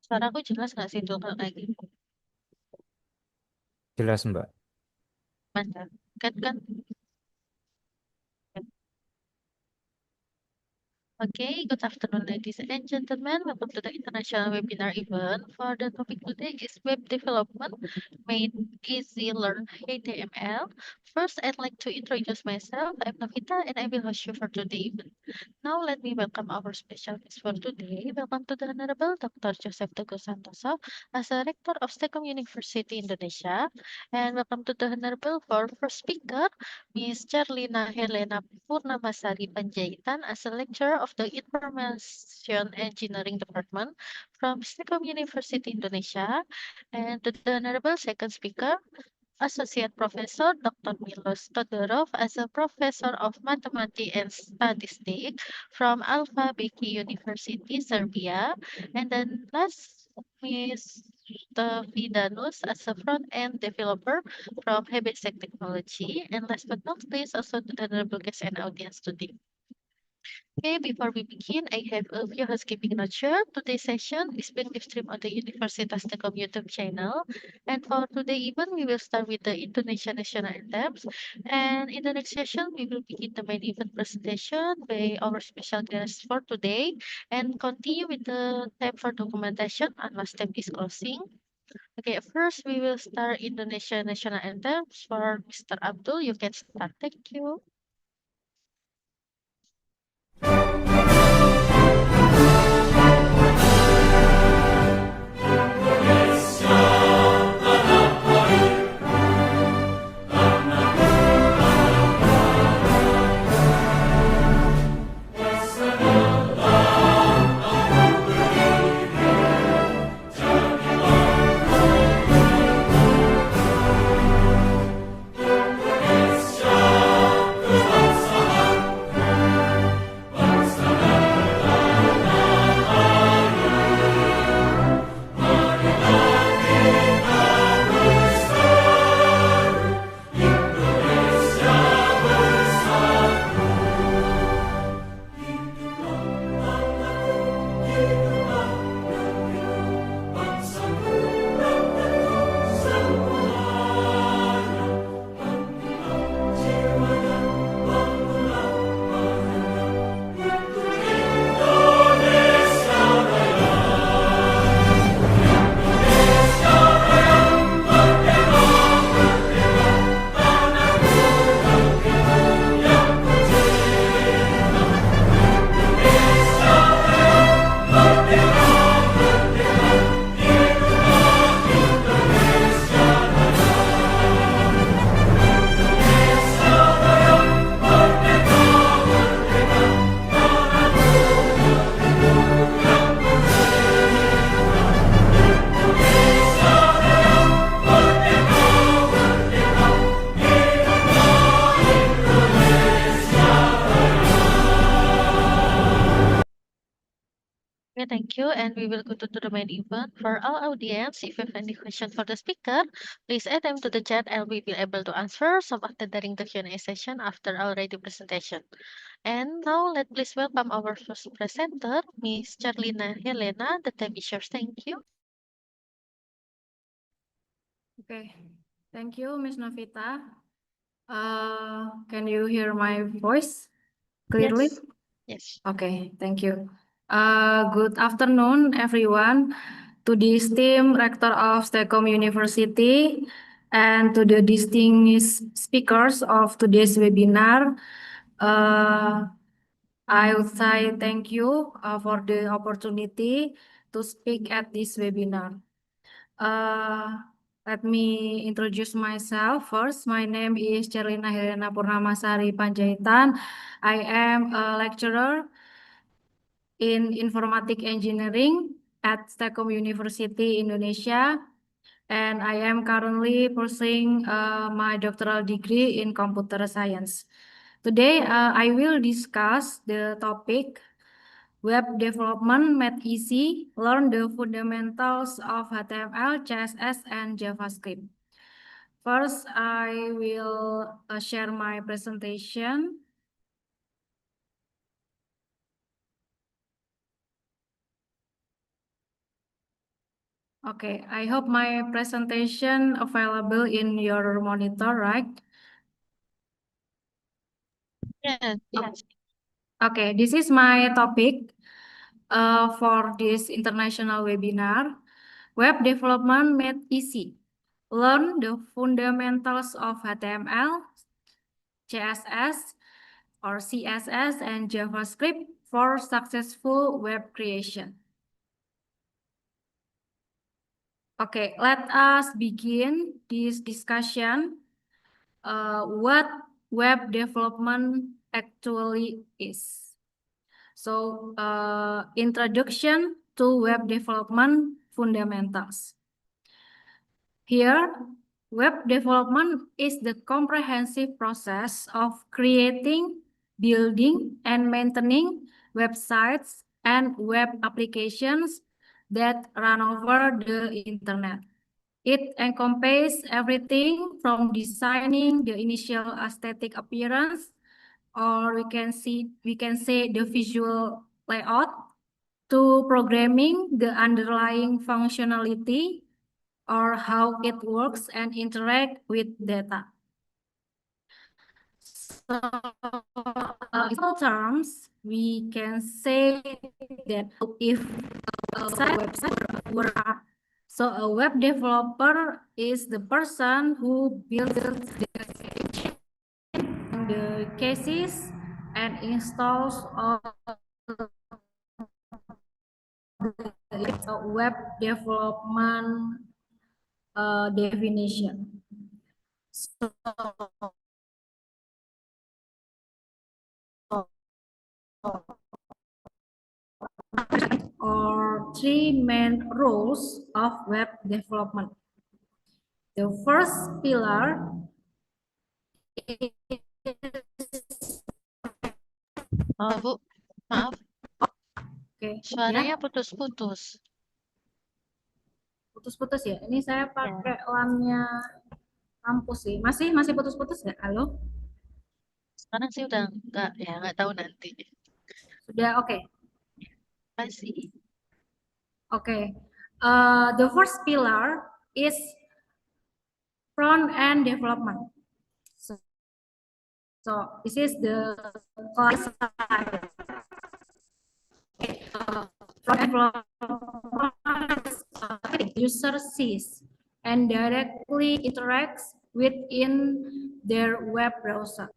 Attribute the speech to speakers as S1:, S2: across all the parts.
S1: Suaraku jelas nggak sih tuh kalau kayak gitu?
S2: Jelas, Mbak.
S1: Mantap. Kan. Okay, good afternoon, ladies and gentlemen. Welcome to the international webinar event. For the topic today is web development made easy learn HTML. First, I'd like to introduce myself. I'm Novita and I will host you for today event. Now, let me welcome our special guest for today. Welcome to the Honorable Dr. Joseph Teguh Santoso as a Rector of STEKOM University, Indonesia. And welcome to the Honorable for first speaker, Ms. Cherlina Helena Purnamasari Panjaitan as a lecturer of the Information Engineering Department from STEKOM University, Indonesia. And to the Honorable second speaker, Associate Professor Dr. Miloš Todorov as a Professor of Mathematics and Statistics from Alfa University, Serbia. And then last, Ms. Dhanush as a front-end developer from Hebesec Technology. And last but not least, also to the honorable guests and audience today. Okay, before we begin, I have a few housekeeping notes here. Today's session is being live streamed on the Universitas Tekom YouTube channel. And for today event, we will start with the Indonesian national anthems. And in the next session, we will begin the main event presentation by our special guest for today and continue with the tab for documentation unless tab is closing. Okay, first we will start Indonesian national anthems for Mr. Abdul. You can start. Thank you. Okay, thank you. And we will go to the main event. For our audience, if you have any question for the speaker, please add them to the chat and we will able to answer some of them during the Q&A session after our ready presentation. And now let's please welcome our first presenter, Miss Cherlina Helena. The time is yours. Thank you.
S3: Okay, thank you, Miss Novita. Can you hear my voice clearly?
S1: Yes. Yes.
S3: Okay, thank you. Good afternoon, everyone. To the esteemed Rector of STEKOM University and to the distinguished speakers of today's webinar, I would say thank you for the opportunity to speak at this webinar. Let me introduce myself first. My name is Cherlina Helena Purnamasari Panjaitan. I am a lecturer in Informatics Engineering at STEKOM University, Indonesia. And I am currently pursuing my doctoral degree in computer science. Today, I will discuss the topic Web Development Made Easy, Learn the Fundamentals of HTML, CSS, and JavaScript. First, I will share my presentation. Okay, I hope my presentation available in your monitor, right?
S1: Yes, yes.
S3: Okay, this is my topic for this international webinar. Web development made easy. Learn the fundamentals of HTML, CSS, or CSS, and JavaScript for successful web creation. Okay, let us begin this discussion. What web development actually is. So, introduction to web development fundamentals. Here, web development is the comprehensive process of creating, building, and maintaining websites and web applications that run over the internet. It encompasses everything from designing the initial aesthetic appearance, or we can say the visual layout, to programming the underlying functionality or how it works and interact with data. So, in simple terms, we can say that if a website were so a web developer is the person who builds the cases and installs all the web development definition. So, or three main roles of web development. The first pillar is
S1: Bu, maaf,
S3: okay,
S1: suaranya
S3: ya,
S1: putus-putus.
S3: putus-putus ya. Ini saya
S1: Ya.
S3: pakai LAN-nya kampus sih. Masih putus-putus nggak? Halo?
S1: Sekarang sih udah enggak, ya nggak tahu nanti.
S3: Sudah oke.
S1: Masih.
S3: Okay. The first pillar is front-end development. So this is the class side. Front-end development user sees and directly interacts within their web browser.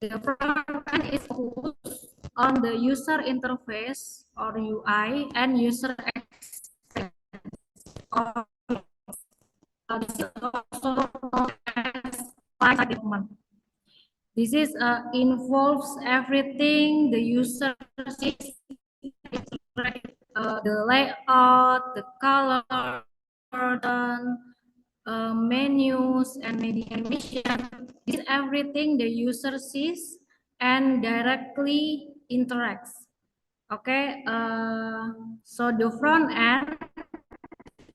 S3: The front end is focused on the user interface or UI and user experience. This is involves everything the user sees, the layout, the color, menus, and maybe animation. This is everything the user sees and directly interacts. Okay, so the front end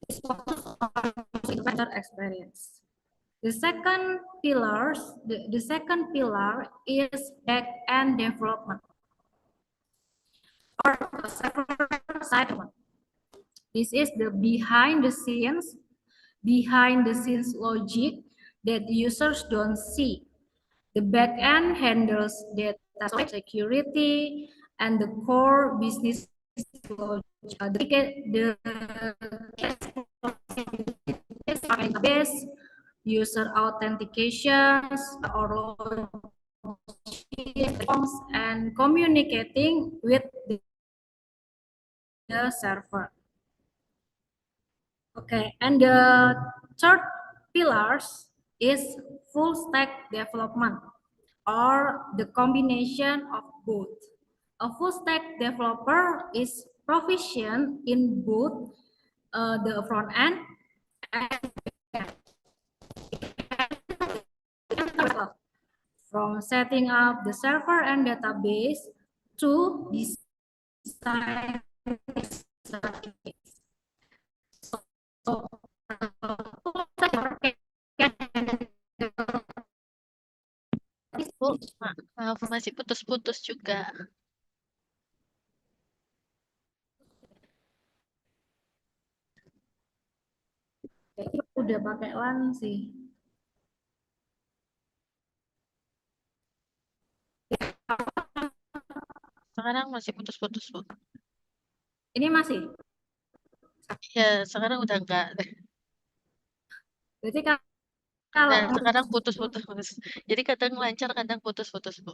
S3: is focused on user experience. The second second pillar is back-end development or server-side one. This is the behind the scenes logic that users don't see. The backend handles data security and the core business logic. The database, user authentications, or and communicating with the server. Okay, and the third pillars is full stack development or the combination of both. A full stack developer is proficient in both the front end and from setting up the server and database to design.
S1: Bu, maaf masih putus-putus juga.
S3: udah pakai LAN sih.
S1: Sekarang masih putus-putus, Bu.
S3: Ini masih.
S1: Ya, sekarang udah enggak.
S3: Berarti kalau
S1: Nah, sekarang putus-putus. Jadi kadang lancar, kadang putus-putus, Bu.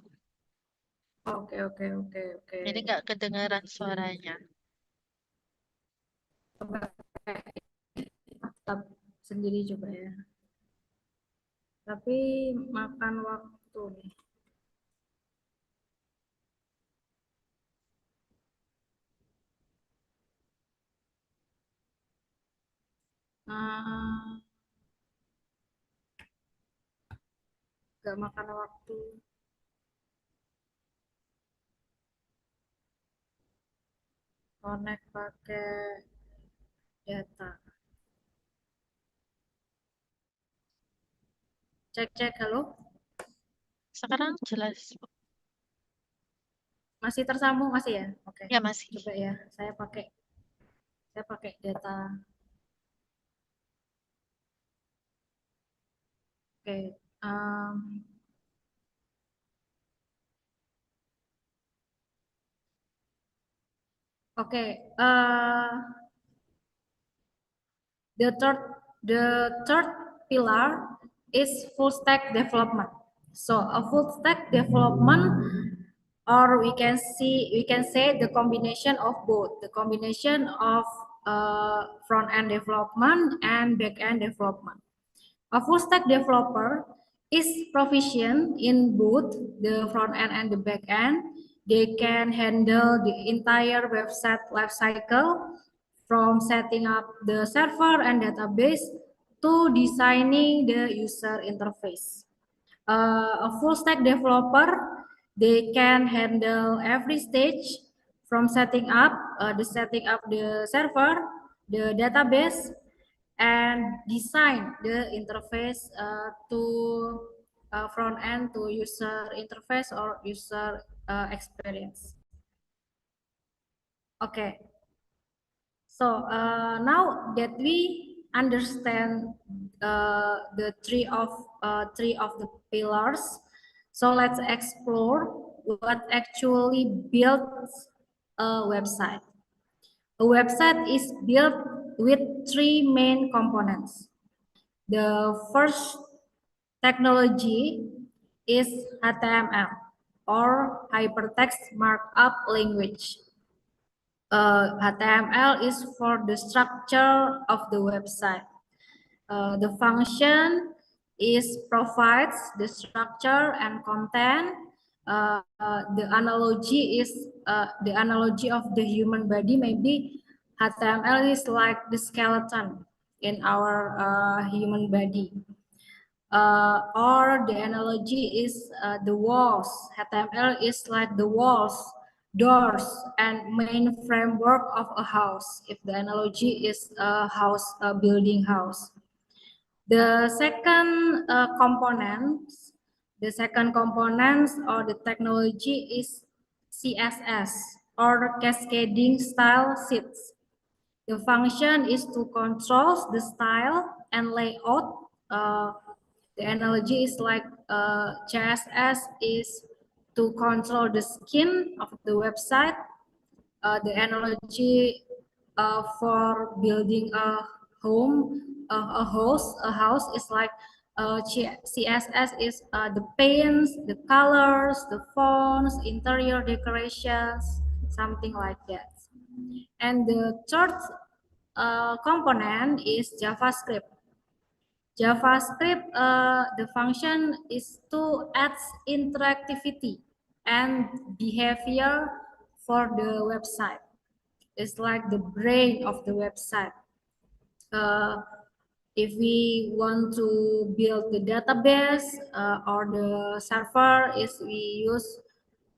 S3: oke oke oke oke.
S1: Jadi nggak kedengaran suaranya.
S3: Coba pakai laptop sendiri coba ya. Tapi makan waktu nih. Nah, gak makan waktu. Connect pakai data. Cek halo.
S1: Sekarang jelas, Bu.
S3: Masih tersambung masih ya? Oke.
S1: Ya, masih.
S3: Coba ya, saya pakai data. Oke. Oke. The third pillar is full stack development. So a full stack development, or we can say the combination of both, the combination of front end development and back end development. A full stack developer is proficient in both the front end and the back end. They can handle the entire website lifecycle, from setting up the server and database to designing the user interface. A full stack developer, they can handle every stage, from setting up the server, the database, and design the interface to front end to user interface or user experience. Okay, so now that we understand the three of the pillars, so let's explore what actually builds a website. A website is built with three main components. The first technology is HTML, or hypertext markup language. HTML is for the structure of the website. The function is provides the structure and content. The analogy of the human body. Maybe HTML is like the skeleton in our human body. Or the analogy is the walls. HTML is like the walls, doors, and main framework of a house. If the analogy is a building house. The second components or the technology is CSS, or cascading style sheets. The function is to control the style and layout. The analogy is like CSS is to control the skin of the website. The analogy for building a house is like CSS is the paints, the colors, the fonts, interior decorations, something like that. And the third component is JavaScript. JavaScript, the function is to add interactivity and behavior for the website. It's like the brain of the website. If we want to build the database or the server, we use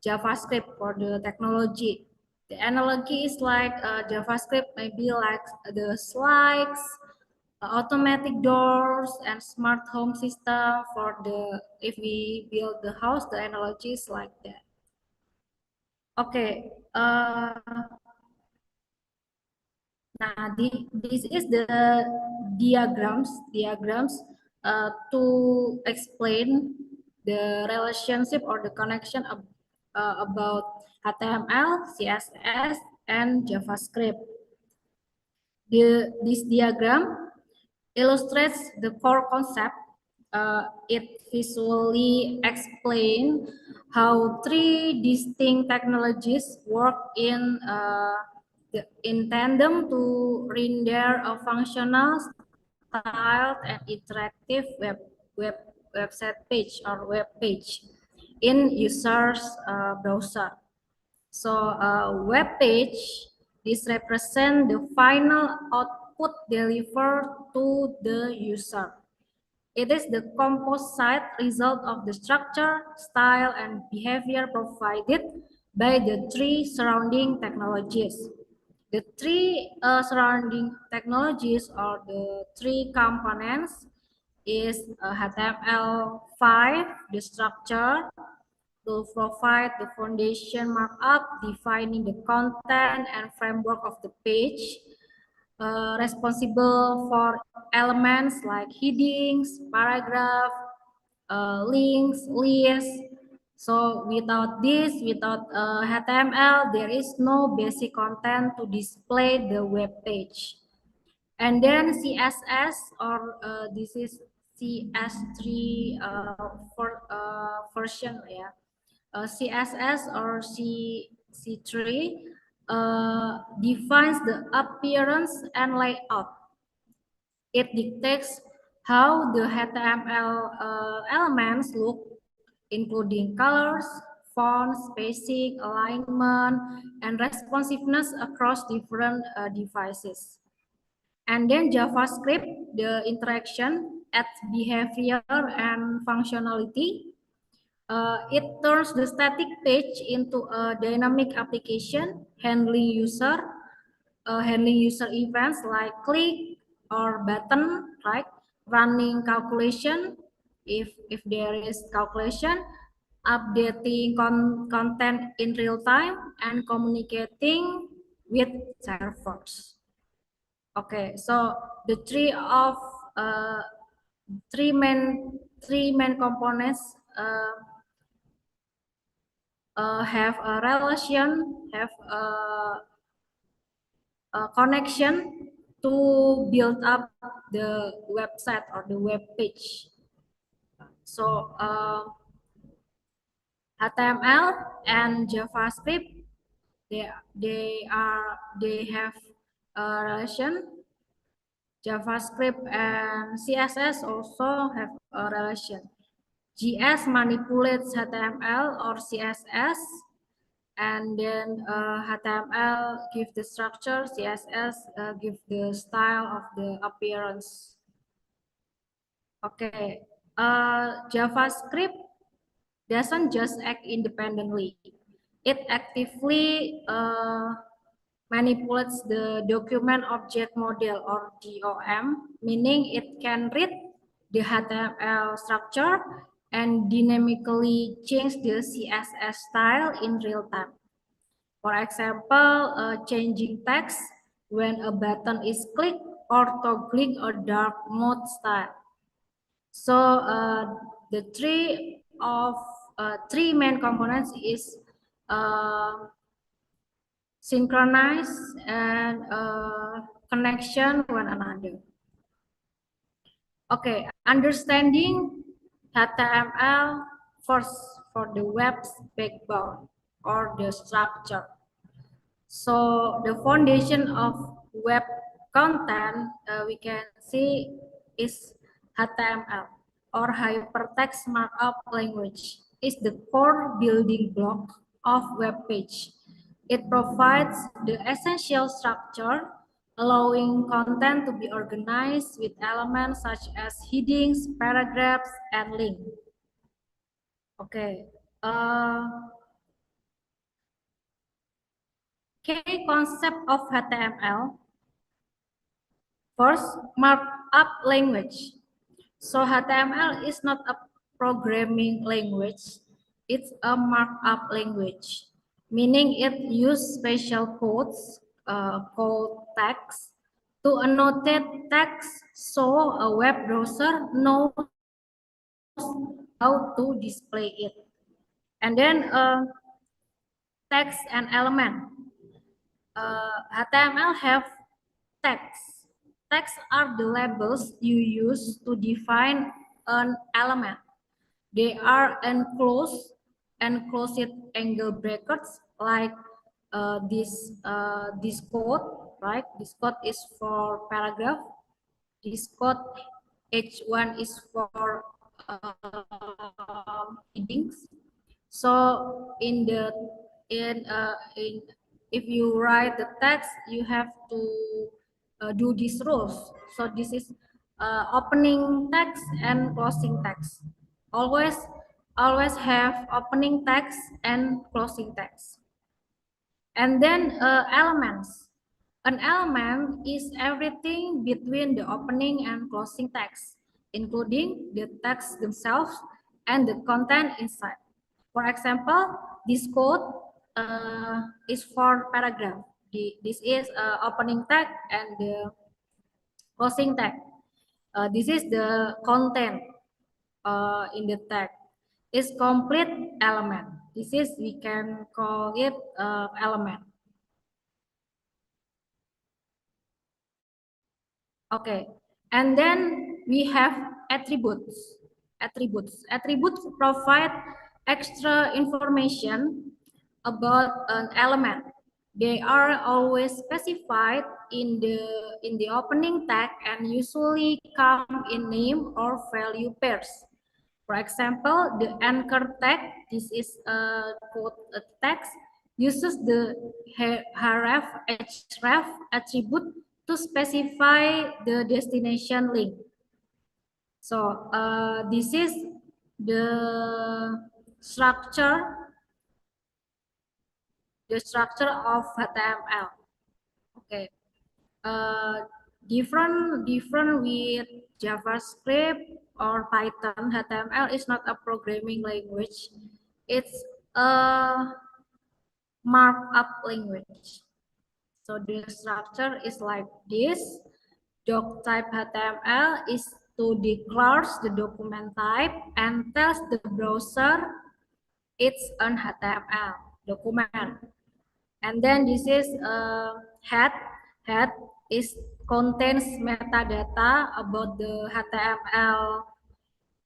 S3: JavaScript for the technology. The analogy is like JavaScript maybe like the slides, automatic doors, and smart home system for the, if we build the house, the analogy is like that. Okay, Nah, this is the diagrams to explain the relationship or the connection about HTML, CSS, and JavaScript. This diagram illustrates the core concept. It visually explains how three distinct technologies work in tandem to render a functional, styled, and interactive website page or web page in user's browser. So web page, this represent the final output delivered to the user. It is the composite result of the structure, style, and behavior provided by the three surrounding technologies. The three surrounding technologies or the three components is HTML5, the structure, to provide the foundation markup, defining the content and framework of the page, responsible for elements like headings, paragraph, links, lists. So without HTML, there is no basic content to display the web page. And then CSS, or this is CS3 version, yeah. CSS or C3 defines the appearance and layout. It dictates how the HTML elements look, including colors, font, spacing, alignment, and responsiveness across different devices. And then JavaScript, the interaction, adds behavior and functionality. It turns the static page into a dynamic application, handling user events like click or button, right? Running calculation, if there is calculation, updating content in real time, and communicating with servers. Okay, so the uh, three main components have a relation, have a connection to build up the website or the web page. So HTML and JavaScript, they have a relation. JavaScript and CSS also have a relation. JS manipulates HTML or CSS, and then HTML give the structure, CSS give the style of the appearance. Okay, JavaScript doesn't just act independently. It actively manipulates the document object model or DOM, meaning it can read the HTML structure and dynamically change the CSS style in real time. For example, changing text when a button is clicked or toggling a dark mode style. So the three main components is synchronize and connection one another. Okay, understanding HTML first for the web's backbone or the structure. So the foundation of web content we can see is HTML or hypertext markup language is the core building block of web page. It provides the essential structure, allowing content to be organized with elements such as headings, paragraphs, and links. Okay. Key concept of HTML. First, markup language. So HTML is not a programming language. It's a markup language, meaning it uses special codes, code tags, to annotate text so a web browser knows how to display it. And then text and element. HTML have text. Text are the labels you use to define an element. They are enclosed angle brackets like this code, right? This code is for paragraph. This code H1 is for headings. So in if you write the text, you have to do these rules. So this is opening text and closing text. Always always have opening text and closing text. And then elements. An element is everything between the opening and closing text, including the text themselves and the content inside. For example, this code is for paragraph. This is opening tag and the closing tag. This is the content in the tag. Is complete element. This is, we can call it element. Okay, and then we have attributes. Attributes provide extra information about an element. They are always specified in the opening tag and usually come in name or value pairs. For example, the anchor tag, this is a quote text, uses the href href attribute to specify the destination link. So this is the structure of HTML. Okay, different with JavaScript or Python. HTML is not a programming language. It's a markup language. So the structure is like this. Doc type HTML is to declares the document type and tells the browser it's an HTML document. And then this is head. Head is contains metadata about the HTML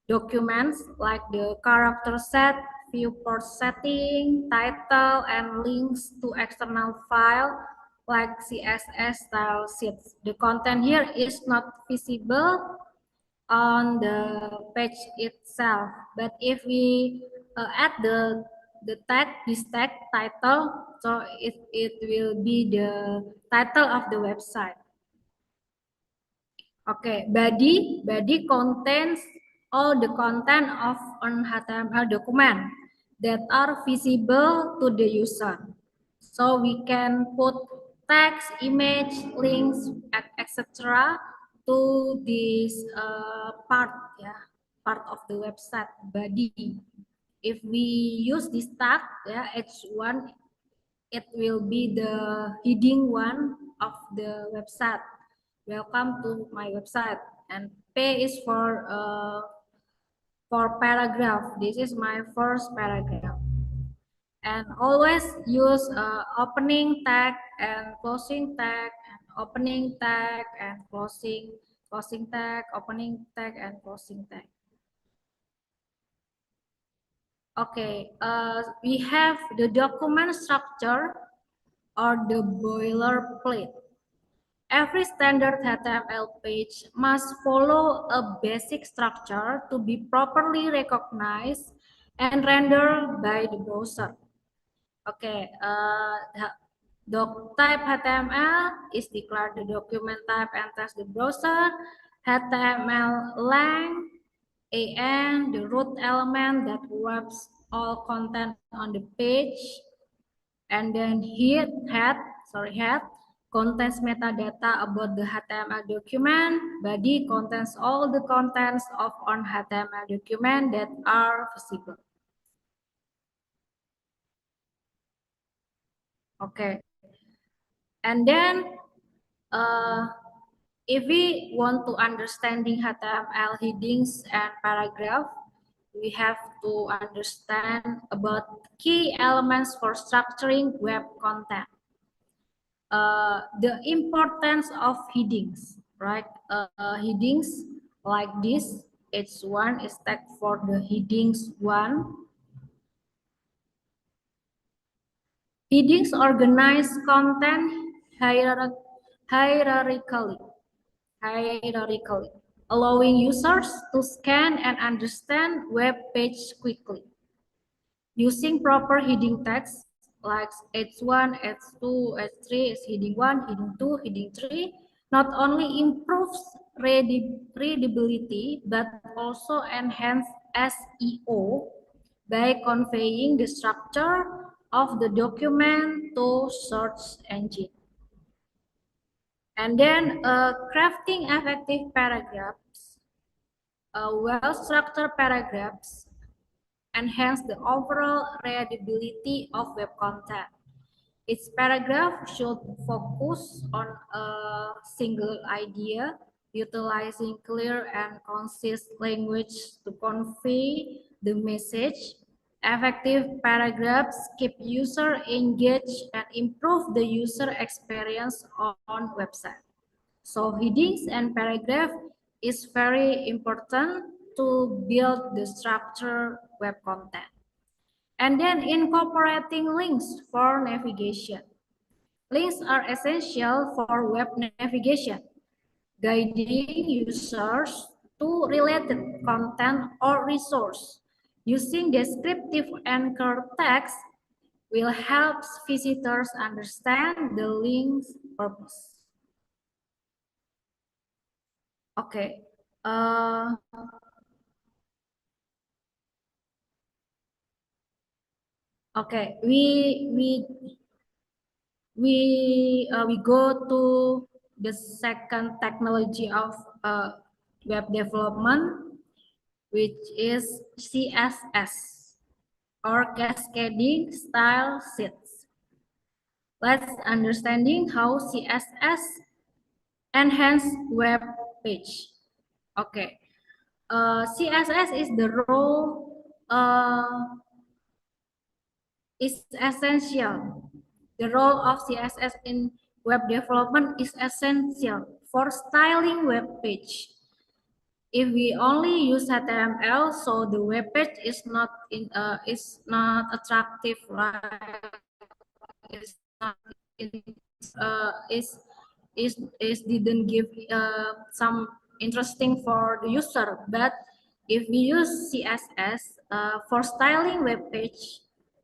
S3: documents like the character set, viewport setting, title, and links to external file like CSS style sheets. The content here is not visible on the page itself, but if we add the tag, this tag title, so it will be the title of the website. Okay, body contains all the content of an HTML document that are visible to the user. So we can put text, image, links, etc. to this part of the website body. If we use this tag, H1, it will be the heading one of the website. Welcome to my website. And P is for paragraph. This is my first paragraph. And always use opening tag and closing tag, and opening tag and closing tag, opening tag and closing tag. Okay, we have the document structure or the boilerplate. Every standard HTML page must follow a basic structure to be properly recognized and rendered by the browser. Okay, doc type HTML is declared the document type and tells the browser. HTML length, AN, the root element that wraps all content on the page. And then head contains metadata about the HTML document. Body contains all the contents of an HTML document that are visible. Okay, and then if we want to understanding HTML headings and paragraph, we have to understand about key elements for structuring web content. The importance of headings, right? Headings like this, H1 is tag for the headings 1. Headings organize content hierarchically, allowing users to scan and understand web page quickly. Using proper heading tags like H1, H2, H3 is heading 1, heading 2, heading 3, not only improves readability but also enhance SEO by conveying the structure of the document to search engine. And then crafting effective paragraphs, well-structured paragraphs enhance the overall readability of web content. Each paragraph should focus on a single idea, utilizing clear and concise language to convey the message. Effective paragraphs keep user engaged and improve the user experience on website. So headings and paragraph is very important to build the structured web content. And then incorporating links for navigation. Links are essential for web navigation, guiding users to related content or resource. Using descriptive anchor text will help visitors understand the link's purpose. Okay. Okay. We go to the second technology of web development, which is CSS or cascading style sheets. Let's understanding how CSS enhance web page. Okay, CSS is the role is essential. The role of CSS in web development is essential for styling web page. If we only use HTML, so the web page is not attractive, right? It's not is didn't give some interesting for the user. But if we use CSS for styling web page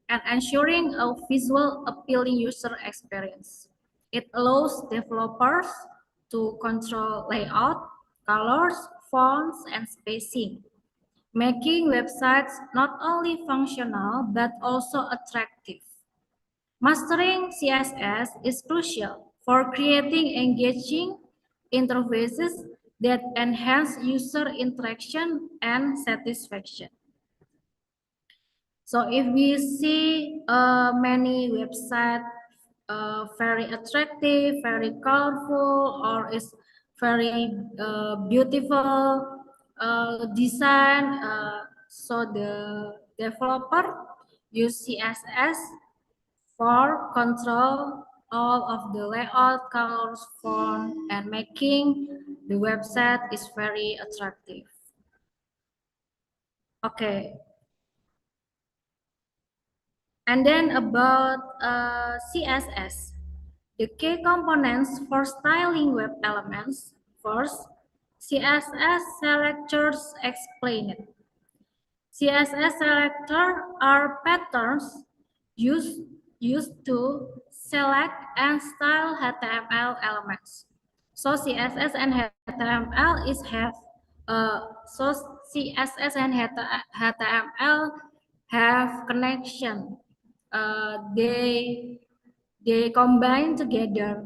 S3: and ensuring a visual appealing user experience, it allows developers to control layout, colors, fonts, and spacing, making websites not only functional but also attractive. Mastering CSS is crucial for creating engaging interfaces that enhance user interaction and satisfaction. So if we see many websites very attractive, very colorful, or is very beautiful design, so the developer use CSS for control all of the layout, colors, font, and making the website is very attractive. Okay. And then about CSS, the key components for styling web elements. First, CSS selectors explained. CSS selector are patterns used to select and style HTML elements. So CSS and HTML is have so CSS and HTML have connection. They combine together.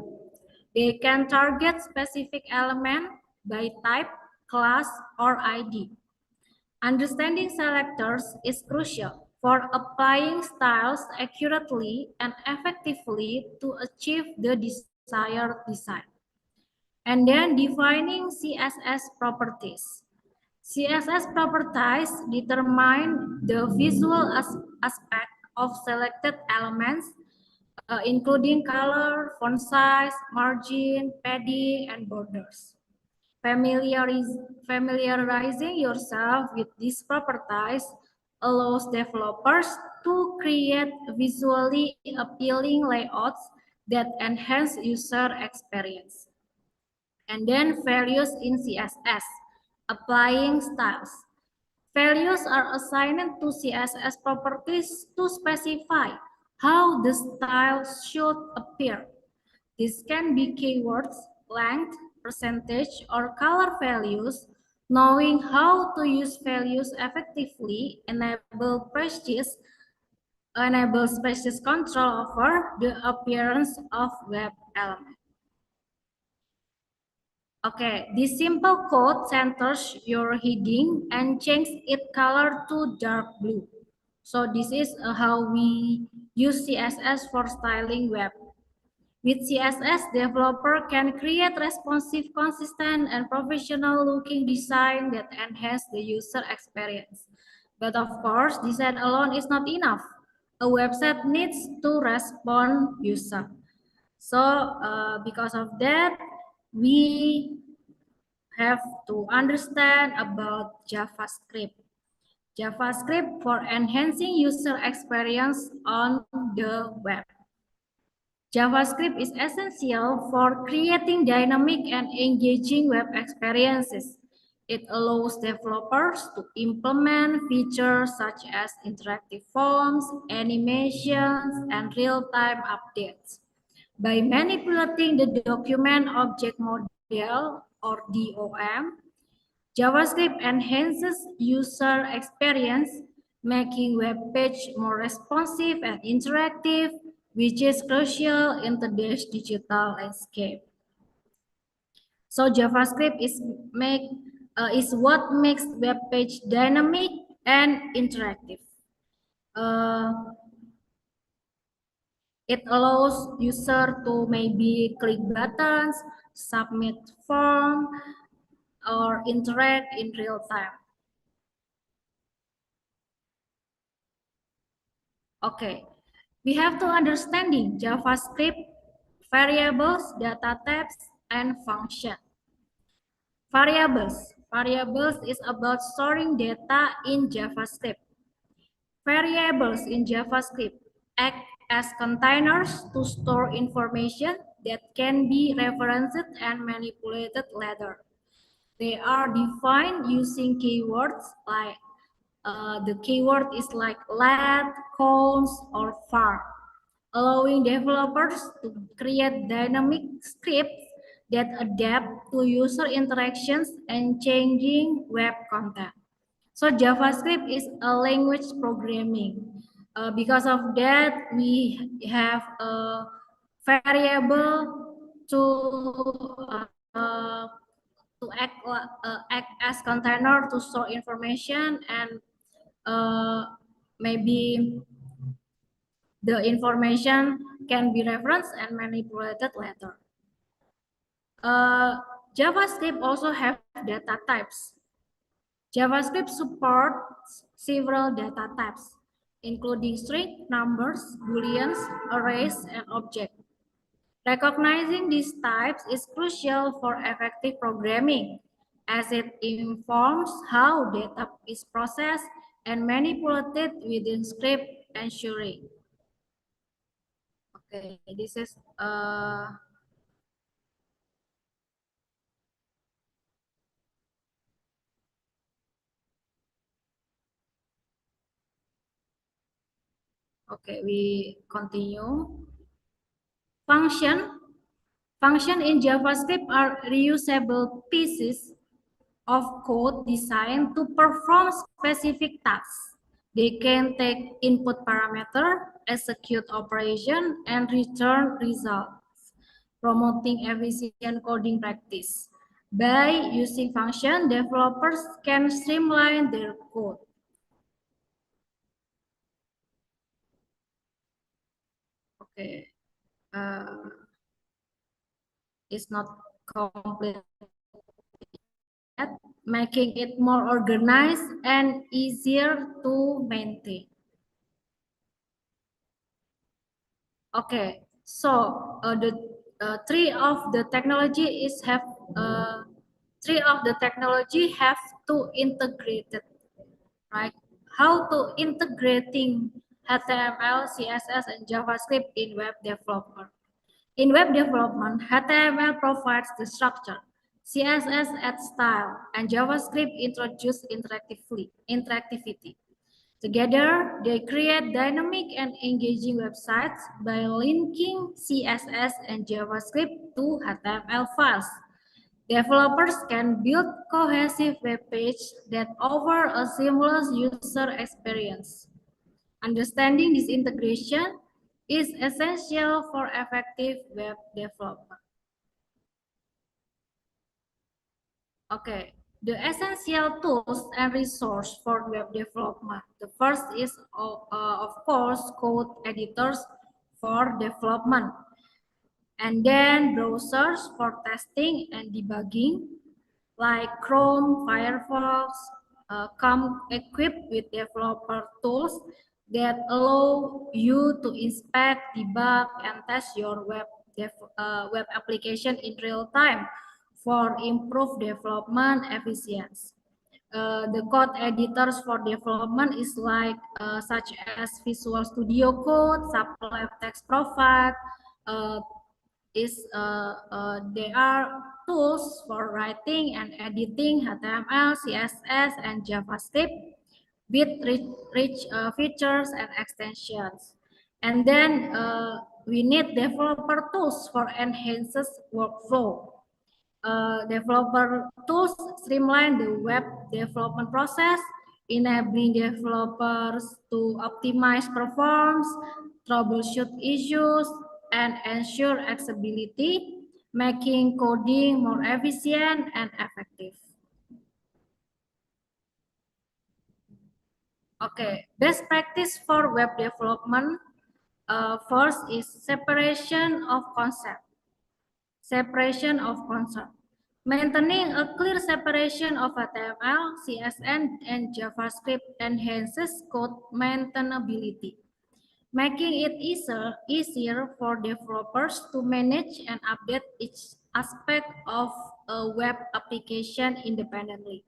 S3: They can target specific element by type, class, or ID. Understanding selectors is crucial for applying styles accurately and effectively to achieve the desired design. And then defining CSS properties. CSS properties determine the visual aspect of selected elements, including color, font size, margin, padding, and borders. Familiarizing yourself with these properties allows developers to create visually appealing layouts that enhance user experience. And then values in CSS, applying styles. Values are assigned to CSS properties to specify how the style should appear. This can be keywords, length, percentage, or color values. Knowing how to use values effectively enables precise control over the appearance of web elements. Okay, this simple code centers your heading and changes its color to dark blue. So this is how we use CSS for styling web. With CSS, developer can create responsive, consistent, and professional-looking design that enhance the user experience. But of course, design alone is not enough. A website needs to respond user. So because of that, we have to understand about JavaScript. JavaScript for enhancing user experience on the web. JavaScript is essential for creating dynamic and engaging web experiences. It allows developers to implement features such as interactive forms, animations, and real-time updates. By manipulating the document object model or DOM, JavaScript enhances user experience, making web page more responsive and interactive, which is crucial in today's digital landscape. So JavaScript is what makes web page dynamic and interactive. It allows user to maybe click buttons, submit form, or interact in real time. Okay, we have to understanding JavaScript, variables, data types, and function. Variables is about storing data in JavaScript. Variables in JavaScript act as containers to store information that can be referenced and manipulated later. They are defined using keywords like the keyword is like let, const, or var, allowing developers to create dynamic scripts that adapt to user interactions and changing web content. So JavaScript is a language programming. Because of that, we have a variable to uh, act as container to store information, and maybe the information can be referenced and manipulated later. JavaScript also have data types. JavaScript supports several data types, including string, numbers, booleans, arrays, and objects. Recognizing these types is crucial for effective programming, as it informs how data is processed and manipulated within script, ensuring. Okay, this is okay. We continue. Function in JavaScript are reusable pieces of code designed to perform specific tasks. They can take input parameter, execute operation, and return results, promoting efficient coding practice. By using function, developers can streamline their code. Okay, it's not complete, making it more organized and easier to maintain. Okay, so the three of the technology have to integrate it, right? How to integrating HTML, CSS, and JavaScript in web development. In web development, HTML provides the structure, CSS adds style, and JavaScript introduces interactivity. Together, they create dynamic and engaging websites by linking CSS and JavaScript to HTML files. Developers can build cohesive web pages that offer a seamless user experience. Understanding this integration is essential for effective web development. Okay, the essential tools and resource for web development. The first is, of course, code editors for development, and then browsers for testing and debugging, like Chrome, Firefox, come equipped with developer tools that allow you to inspect, debug, and test your web application in real time for improved development efficiency. The code editors for development is such as Visual Studio Code, Supply Text Profile, uh, they are tools for writing and editing HTML, CSS, and JavaScript with rich features and extensions. And then we need developer tools for enhances workflow. Developer tools streamline the web development process, enabling developers to optimize performance, troubleshoot issues, and ensure accessibility, making coding more efficient and effective. Okay, best practice for web development. First is separation of concept. Separation of concept. Maintaining a clear separation of HTML, CSS, and JavaScript enhances code maintainability, making it easier for developers to manage and update each aspect of a web application independently.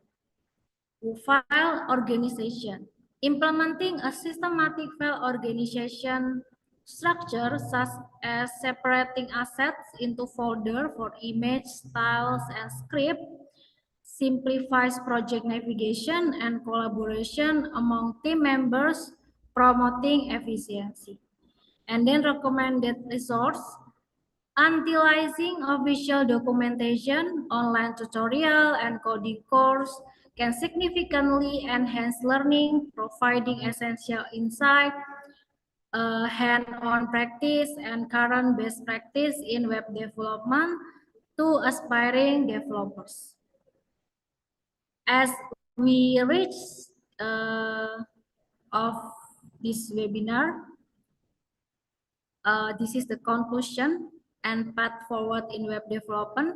S3: File organization. Implementing a systematic file organization structure such as separating assets into folders for image, styles, and script simplifies project navigation and collaboration among team members, promoting efficiency. And then recommended resource, utilizing official documentation, online tutorial, and coding course can significantly enhance learning, providing essential insight, hand-on practice, and current best practice in web development to aspiring developers. As we reach of this webinar, this is the conclusion and path forward in web development.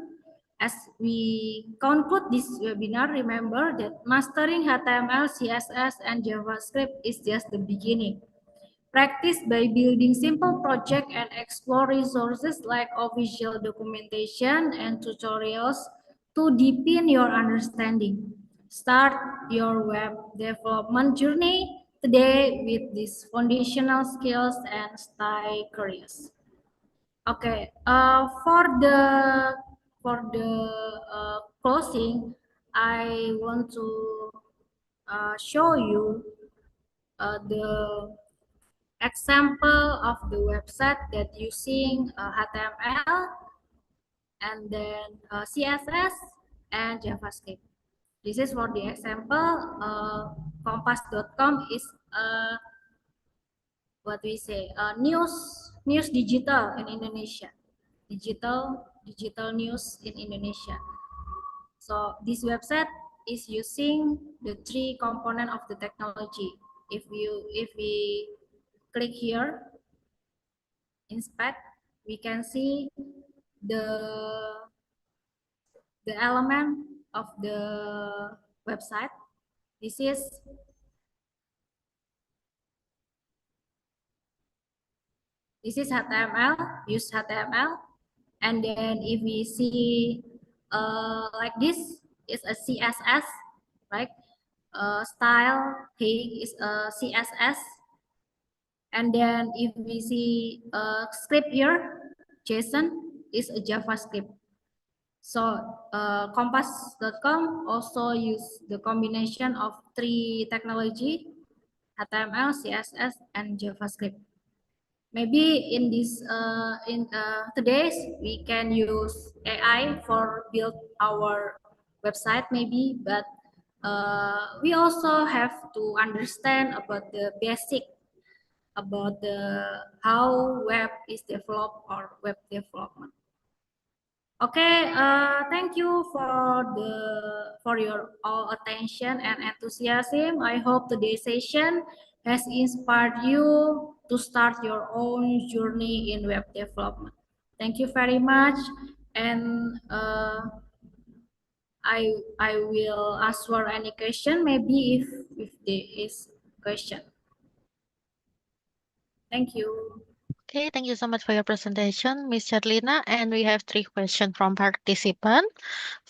S3: As we conclude this webinar, remember that mastering HTML, CSS, and JavaScript is just the beginning. Practice by building simple projects and explore resources like official documentation and tutorials to deepen your understanding. Start your web development journey today with these foundational skills and stay curious. Okay, for the closing, I want to show you the example of the website that using HTML and then CSS and JavaScript. This is for the example. Kompas.com is what we say news digital in Indonesia. Digital news in Indonesia. So this website is using the three component of the technology. If we click here, inspect, we can see the the element of the website. This is HTML, use HTML. And then if we see like this is a CSS, right? Style tag is a CSS. And then if we see script here, JSON is a JavaScript. So Compass.com also use the combination of three technology, HTML, CSS, and JavaScript. Maybe in this today's we can use AI for build our website maybe, but we also have to understand about the basic about the how web is developed or web development. Okay, thank you for your all attention and enthusiasm. I hope today's session has inspired you to start your own journey in web development. Thank you very much, and I will answer any question maybe if there is question. Thank you.
S1: Okay, thank you so much for your presentation, Miss Cherlina. And we have three questions from participants.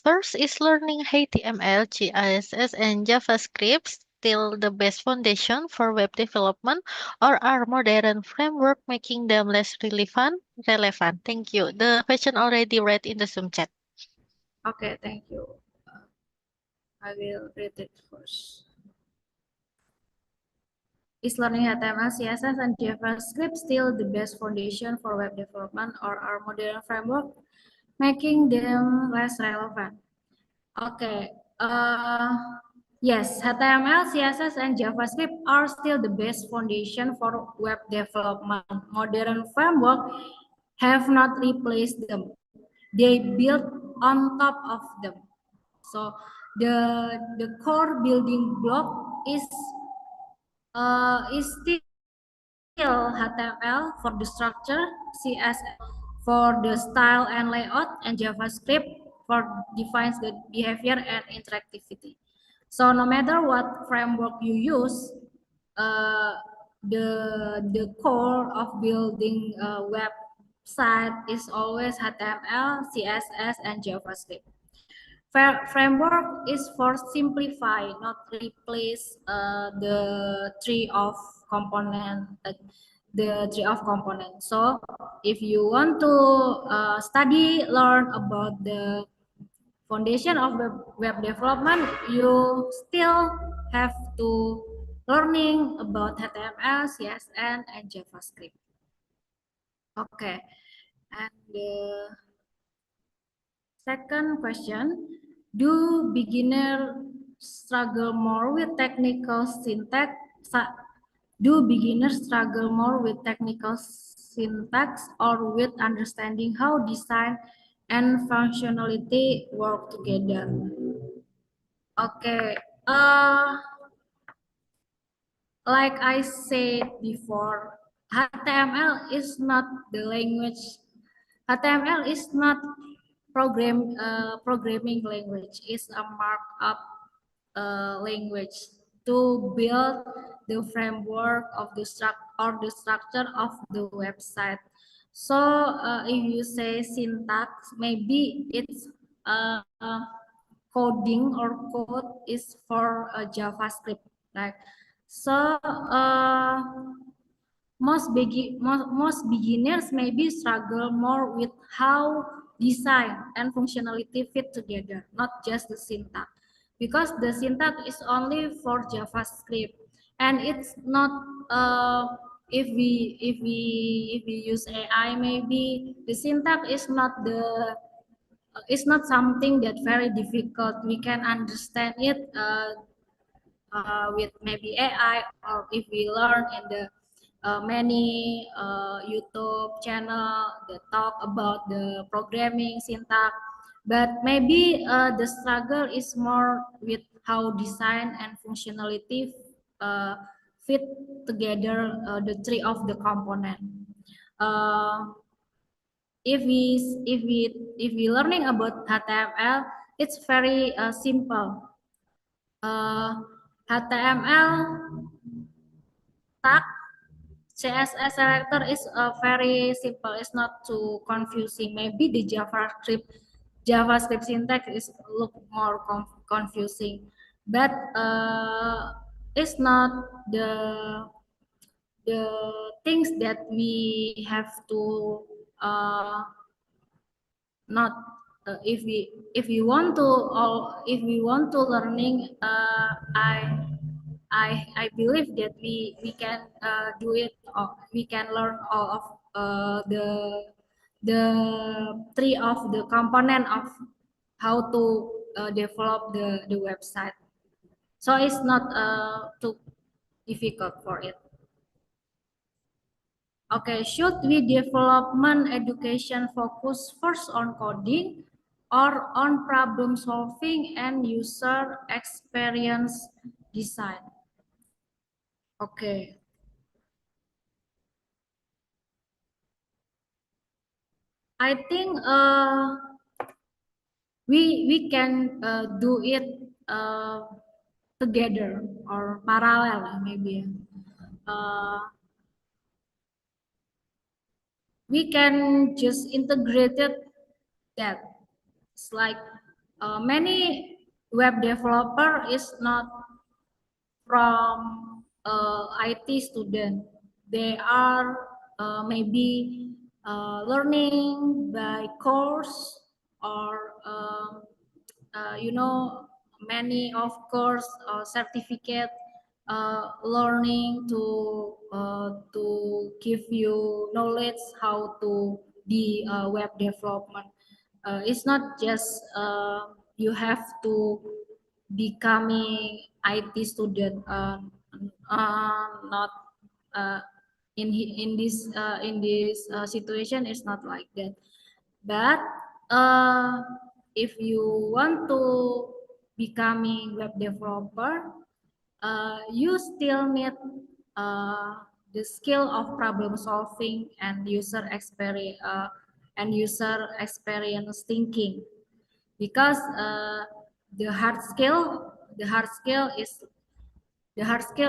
S1: First, is learning HTML, CSS, and JavaScript still the best foundation for web development, or are modern framework making them less relevant? Relevant. Thank you. The question already read in the Zoom chat.
S3: Okay, thank you. I will read it first. Is learning HTML, CSS, and JavaScript still the best foundation for web development, or are modern framework making them less relevant? Okay. Yes, HTML, CSS, and JavaScript are still the best foundation for web development. Modern framework have not replaced them. They build on top of them. So the core building block is still HTML for the structure, CSS for the style and layout, and JavaScript for defines the behavior and interactivity. So no matter what framework you use, the core of building a website is always HTML, CSS, and JavaScript. Framework is for simplify, not replace the tree of component. The tree of components. So if you want to learn about the foundation of web development, you still have to learning about HTML, CSS, and JavaScript. Okay, and the second question, do beginners struggle more with technical syntax? Do beginners struggle more with technical syntax or with understanding how design and functionality work together? Okay, like I said before, HTML is not the language. HTML is not programming language. It's a markup language to build the framework of the structure of the website. So if you say syntax, maybe it's uh, coding or code is for JavaScript, right? So most beginners maybe struggle more with how design and functionality fit together, not just the syntax, because the syntax is only for JavaScript, and it's not if we use AI, maybe the syntax is not it's not something that very difficult. We can understand it with maybe AI, or if we learn in the many YouTube channel that talk about the programming syntax. But maybe the struggle is more with how design and functionality uh, fit together the tree of the component. Uh, if we learning about HTML, it's very simple. HTML tag CSS selector is very simple. It's not too confusing. Maybe the JavaScript syntax is look more confusing, but it's not the things that we have to not if we want to or if we want to learning I believe that we can do it or we can learn all of the three of the component of how to develop the website, so it's not too difficult for it. Okay, should we development education focus first on coding or on problem solving and user experience design? Okay. I think we can do it together or parallel maybe. We can just integrate it that it's like many web developer is not from IT student. They are maybe learning by course or you know, many of course certificate learning to give you knowledge how to be web development. It's not just you have to becoming IT student, not uh, in this situation. It's not like that. But if you want to becoming web developer, you still need the skill of problem solving and user experience thinking, because the hard skill the hard skill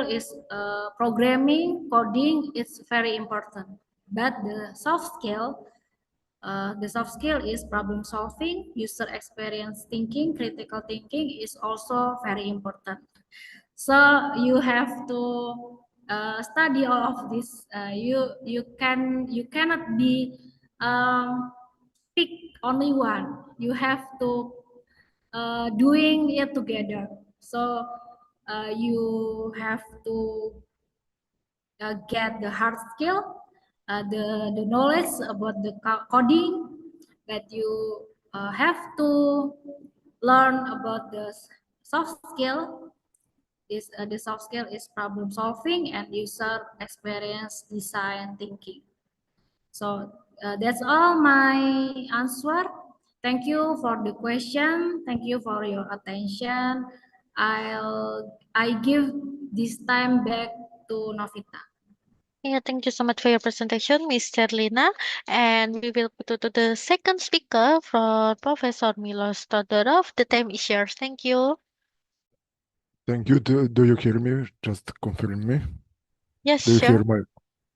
S3: is programming, coding. It's very important, but the soft skill is problem solving, user experience thinking, critical thinking is also very important. So you have to study all of this. You cannot be pick only one. You have to doing it together. So you have to get the hard skill, the knowledge about the coding, that you have to learn about the soft skill. The soft skill is problem solving and user experience design thinking. So that's all my answer. Thank you for the question. Thank you for your attention. I give this time back to Novita.
S1: Yeah, thank you so much for your presentation, Miss Cherlina. And we will go to the second speaker from Professor Miloš Todorov. The time is yours. Thank you.
S2: Thank you. Do you hear me? Just confirm me.
S1: Yes,
S2: Do you hear
S1: sure.
S2: my...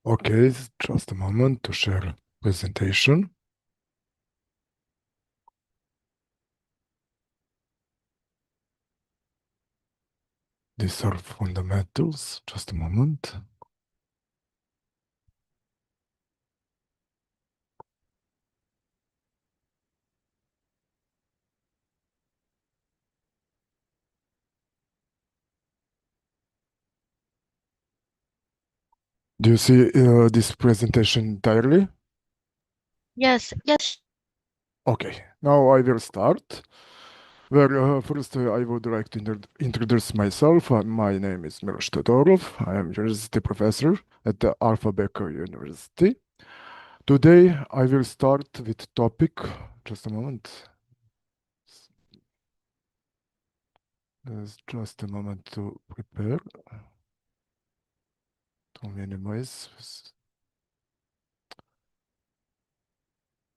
S2: Okay, just a moment to share presentation. These are fundamentals. Just a moment. Do you see this presentation entirely?
S1: Yes, yes.
S2: Okay, now I will start. Well, first I would like to introduce myself. My name is Miloš Todorov. I am university professor at the Alfa University. Today I will start with topic. Just a moment. There's just a moment to prepare, to minimize.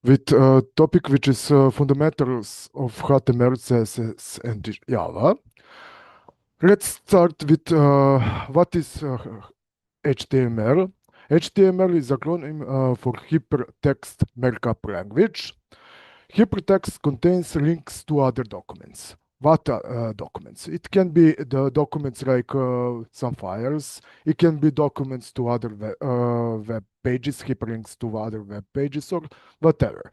S2: with a topic which is fundamentals of HTML, CSS, and Java. Let's start with what is HTML. HTML is acronym for Hypertext Markup Language. Hypertext contains links to other documents. What documents? It can be the documents like some files. It can be documents to other web pages, hyperlinks to other web pages, or whatever.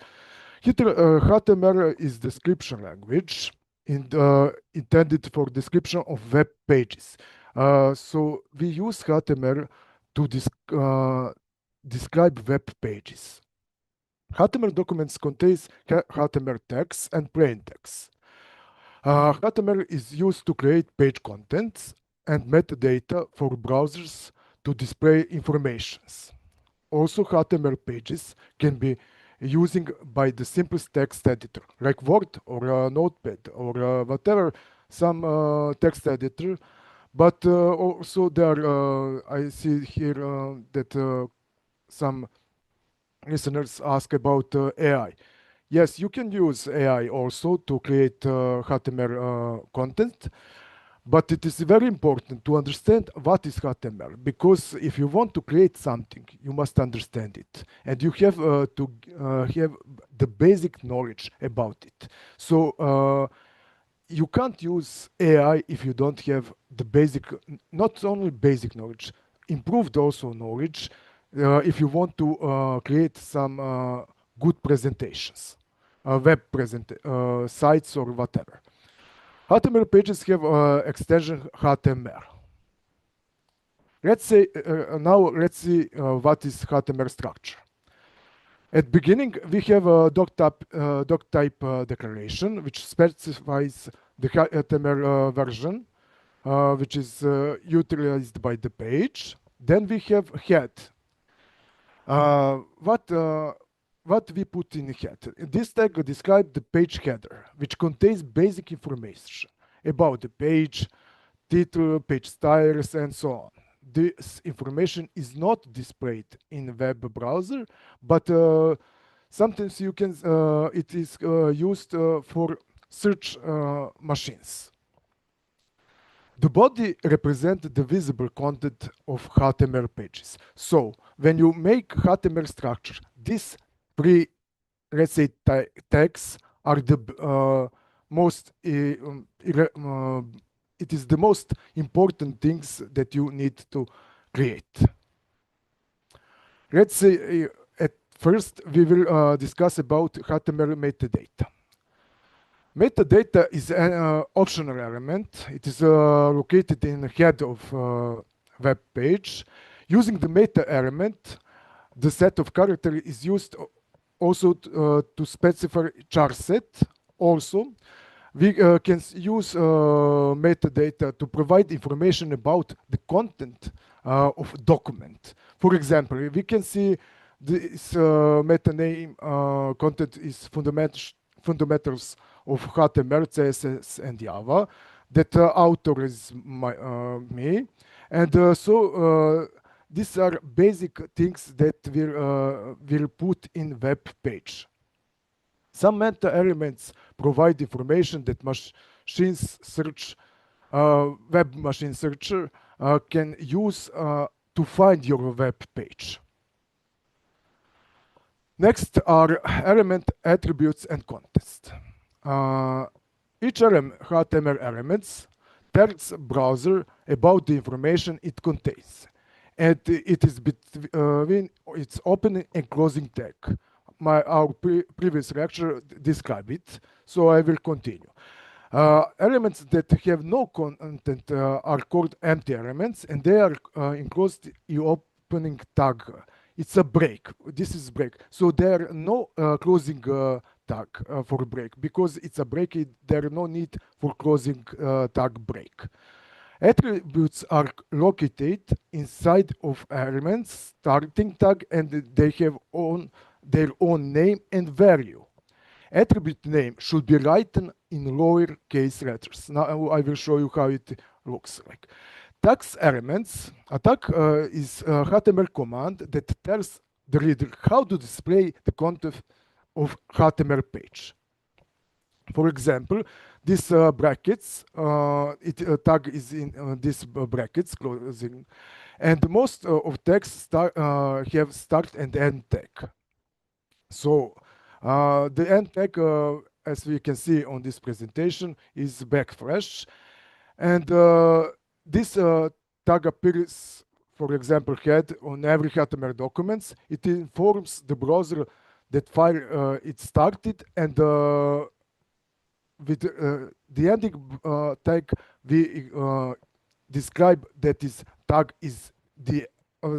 S2: HTML is description language intended for description of web pages. So we use HTML to describe web pages. HTML documents contains HTML text and plain text. HTML is used to create page contents and metadata for browsers to display informations. Also, HTML pages can be using by the simplest text editor, like Word or Notepad or whatever, some text editor. But also there, I see here that some listeners ask about AI. Yes, you can use AI also to create HTML content, but it is very important to understand what is HTML, because if you want to create something, you must understand it, and you have to have the basic knowledge about it. So you can't use AI if you don't have the basic, not only basic knowledge, improved also knowledge, if you want to create some good presentations, web sites or whatever. HTML pages have extension HTML. Let's say now let's see what is HTML structure. At beginning, we have a doc type declaration, which specifies the HTML version, which is utilized by the page. Then we have head. What we put in head? This tag describes the page header, which contains basic information about the page, title, page styles, and so on. This information is not displayed in web browser, but sometimes you can. It is used for search machines. The body represents the visible content of HTML pages. So when you make HTML structure, these three, let's say, tags are the most. It is the most important things that you need to create. Let's say at first we will discuss about HTML metadata. Metadata is an optional element. It is located in the head of web page. Using the meta element, the set of characters is used also to specify char set. Also, we can use metadata to provide information about the content of document. For example, we can see this meta name content is fundamentals of HTML, CSS, and Java. That author is me. And so these are basic things that we'll put in web page. Some meta elements provide information that machines search, web machine searcher can use to find your web page. Next are element attributes and context. Each HTML elements tells browser about the information it contains, and it is between its opening and closing tag. Our previous lecture described it, so I will continue. Elements that have no content are called empty elements, and they are enclosed in opening tag. It's a break. This is break. So there are no closing tag for break, because it's a break. There is no need for closing tag break. Attributes are located inside of elements starting tag, and they have their own name and value. Attribute name should be written in lowercase letters. Now I will show you how it looks like. Tags elements. A tag is a HTML command that tells the reader how to display the content of HTML page. For example, this brackets, tag is in this brackets closing, and most of text have start and end tag. So the end tag, as we can see on this presentation, is backslash, and this tag appears, for example, head on every HTML documents. It informs the browser that file it started, and with the ending tag, we describe that this tag is the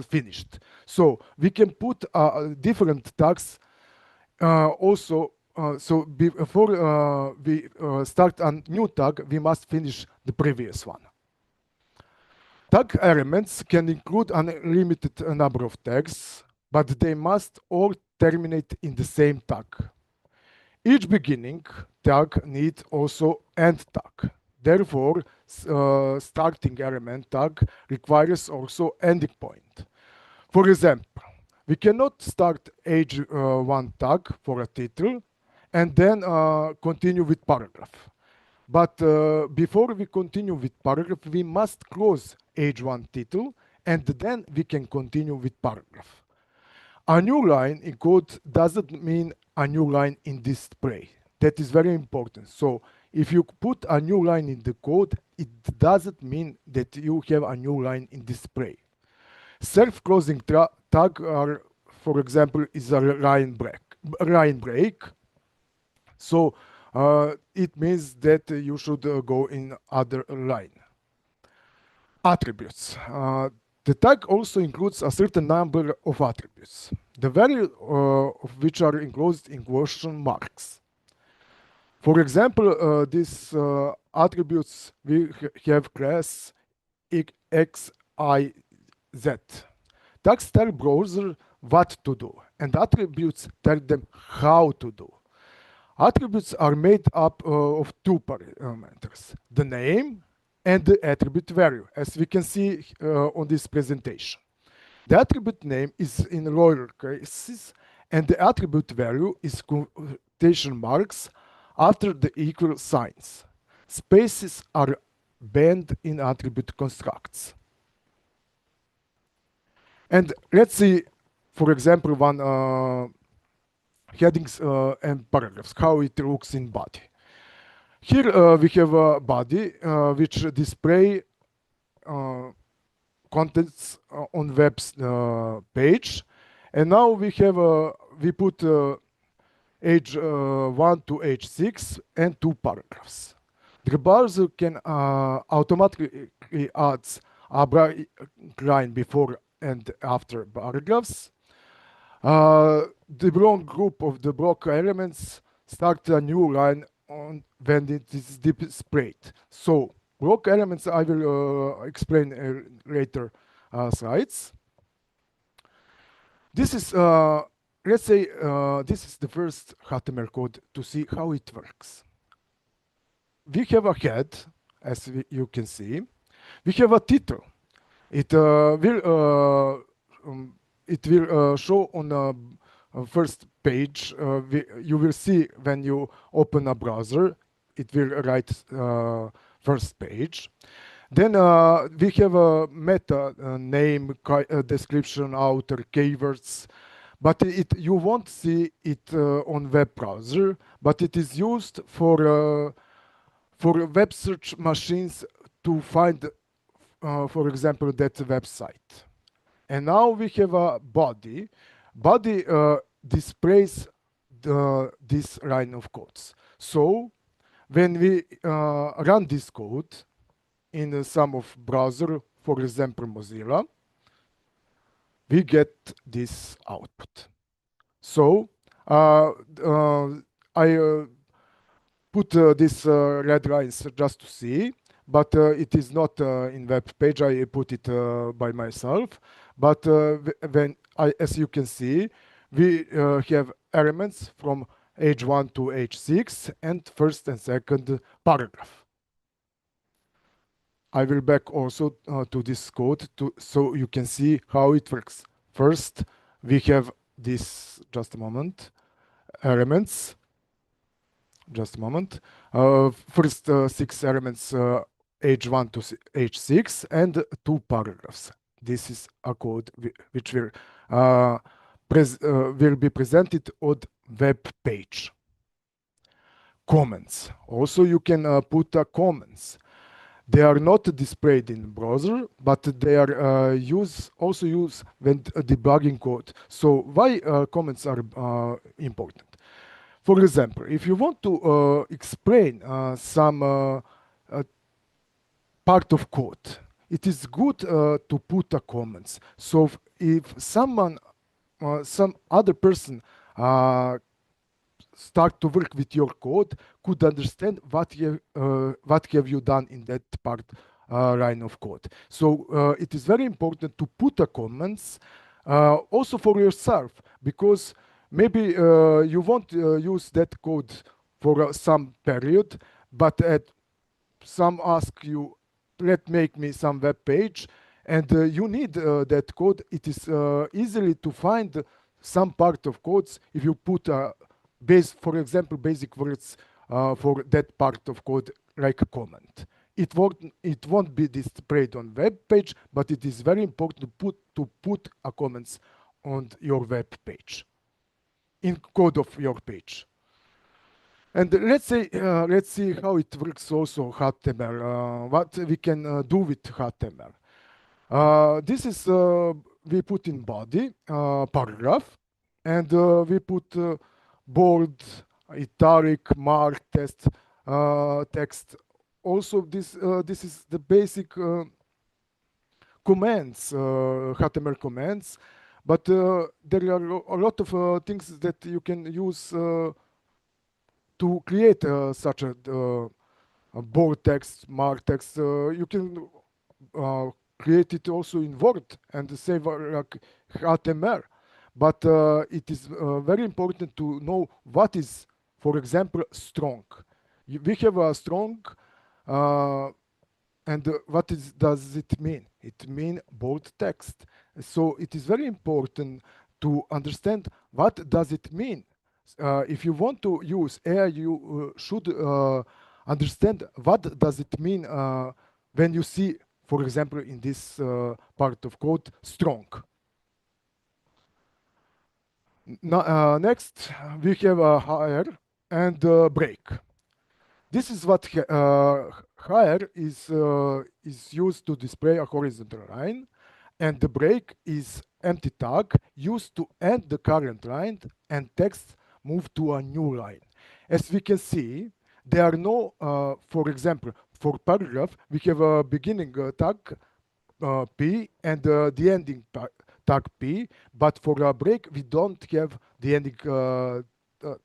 S2: finished. So we can put different tags also. So before we start a new tag, we must finish the previous one. Tag elements can include an unlimited number of tags, but they must all terminate in the same tag. Each beginning tag needs also end tag. Therefore, starting element tag requires also ending point. For example, we cannot start h1 tag for a title and then continue with paragraph. But before we continue with paragraph, we must close h1 title, and then we can continue with paragraph. A new line in code doesn't mean a new line in display. That is very important. So if you put a new line in the code, it doesn't mean that you have a new line in display. Self-closing tag are, for example, is a line break. So it means that you should go in other line. Attributes. The tag also includes a certain number of attributes, the value of which are enclosed in question marks. For example, these attributes, we have class X, I, Z. Tags tell browser what to do, and attributes tell them how to do. Attributes are made up of two parameters, the name and the attribute value, as we can see on this presentation. The attribute name is in lower cases, and the attribute value is quotation marks after the equal signs. Spaces are banned in attribute constructs. And let's see, for example, one headings and paragraphs, how it looks in body. Here we have a body which display contents on web page, and now we have we put H1 to H6 and two paragraphs. The browser can automatically add a break line before and after paragraphs. The long group of the block elements start a new line on when it is displayed. So block elements I will explain later slides. This is, let's say, this is the first HTML code to see how it works. We have a head, as you can see. We have a title. It will show on the first page. You will see when you open a browser, it will write first page. Then we have a meta name, description, author, keywords, but you won't see it on web browser, but it is used for web search machines to find, for example, that website. And now we have a body. Body displays this line of codes. So when we run this code in some of browser, for example, Mozilla, we get this output. So I put this red lines just to see, but it is not in web page. I put it by myself. But as you can see, we have elements from H1 to H6 and first and second paragraph. I will back also to this code so you can see how it works. First, we have this, just a moment. elements. Just a moment. First 6 elements, age 1 to age 6, and 2 paragraphs. This is a code which will be presented on web page. Comments. Also, you can put comments. They are not displayed in browser, but they are also used when debugging code. So why comments are important? For example, if you want to explain some part of code, it is good to put a comments. So if someone, some other person start to work with your code, could understand what have you done in that part line of code. So it is very important to put a comments also for yourself, because maybe you won't use that code for some period, but some ask you, make me some web page, and you need that code. It is easily to find some part of codes if you put for example, basic words for that part of code, like a comment. It won't be displayed on web page, but it is very important to put a comments on your web page, in code of your page. And let's see how it works also HTML. What we can do with HTML. This is we put in body paragraph, and we put bold, italic, mark, text. Also, this is the basic commands, HTML commands, but there are a lot of things that you can use to create such a bold text, mark text. You can create it also in Word and save like HTML. But it is very important to know what is, for example, strong. We have a strong, and what does it mean? It means bold text. So it is very important to understand what does it mean. If you want to use AI, you should understand what does it mean when you see, for example, in this part of code, strong. Next, we have a higher and break. This is what higher is used to display a horizontal line, and the break is empty tag used to end the current line and text move to a new line. As we can see, there are no, for example, for paragraph, we have a beginning tag P and the ending tag P, but for a break, we don't have the ending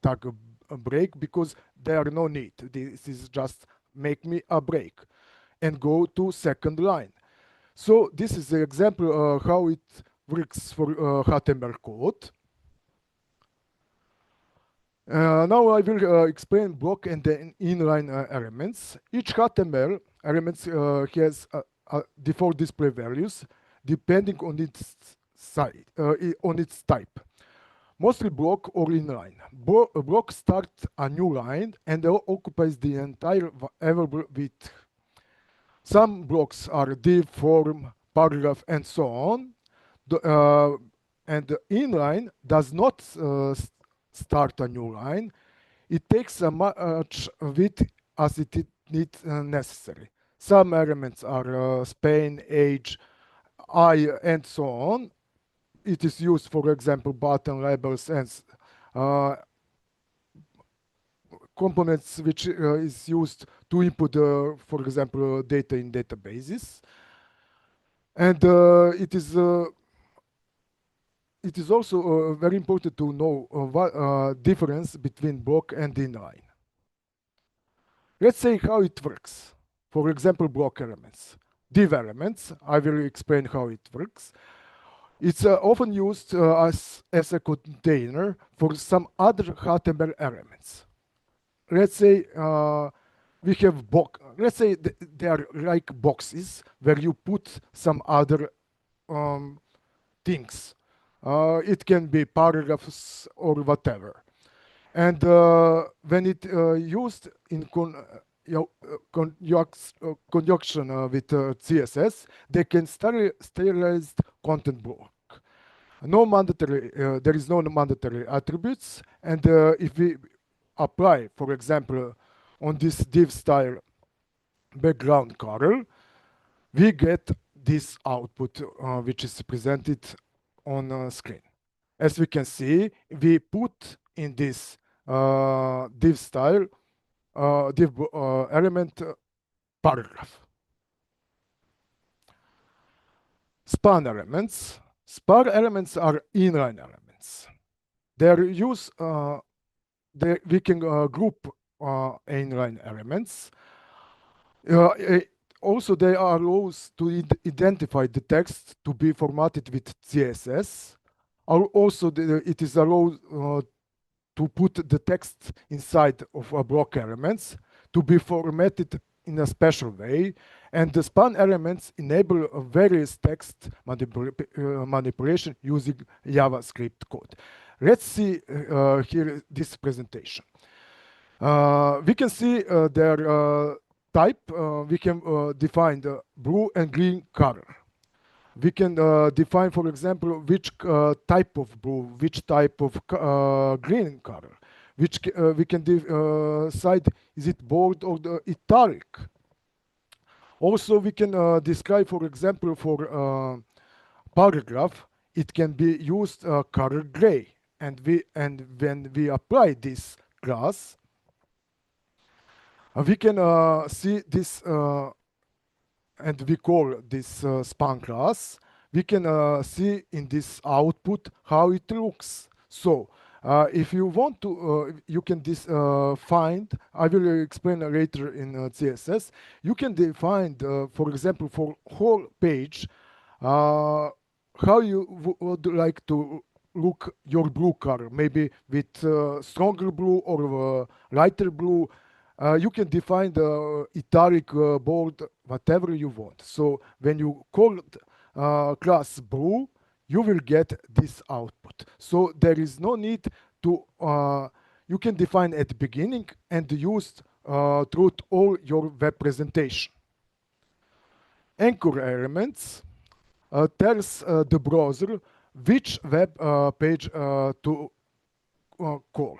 S2: tag break because there are no need. This is just make me a break and go to second line. So this is the example how it works for HTML code. Now I will explain block and the inline elements. Each HTML element has default display values depending on its type. Mostly block or inline. Block starts a new line and occupies the entire available width. Some blocks are div, form, paragraph, and so on. And the inline does not start a new line. It takes as much width as it needs necessary. Some elements are span, age, eye, and so on. It is used, for example, button labels and components which is used to input, for example, data in databases. And it is also very important to know what difference between block and inline. Let's say how it works. For example, block elements. Div elements, I will explain how it works. It's often used as a container for some other HTML elements. Let's say we have box. Let's say they are like boxes where you put some other things. It can be paragraphs or whatever. And when it used in conjunction with CSS, they can sterilize content block. No mandatory, there is no mandatory attributes. And if we apply, for example, on this div style background color, we get this output, which is presented on screen. As we can see, we put in this div style div element paragraph. Span elements. Span elements are inline elements. Their use, we can group inline elements. Also, they are allows to identify the text to be formatted with CSS. Also, it is allowed to put the text inside of block elements to be formatted in a special way. And the span elements enable various text manipulation using JavaScript code. Let's see here this presentation. We can see their type. We can define the blue and green color. We can define, for example, which type of blue, which type of green color, which we can decide, is it bold or the italic. Also, we can describe, for example, for paragraph, it can be used color gray. And when we apply this class, we can see this and we call this span class. We can see in this output how it looks. So if you want to, you can find, I will explain later in CSS, you can define, for example, for whole page, how you would like to look your blue color, maybe with stronger blue or lighter blue. You can define the italic, bold, whatever you want. So when you call class blue, you will get this output. So there is no need to, you can define at the beginning and use throughout all your web presentation. Anchor elements tells the browser which web page to call.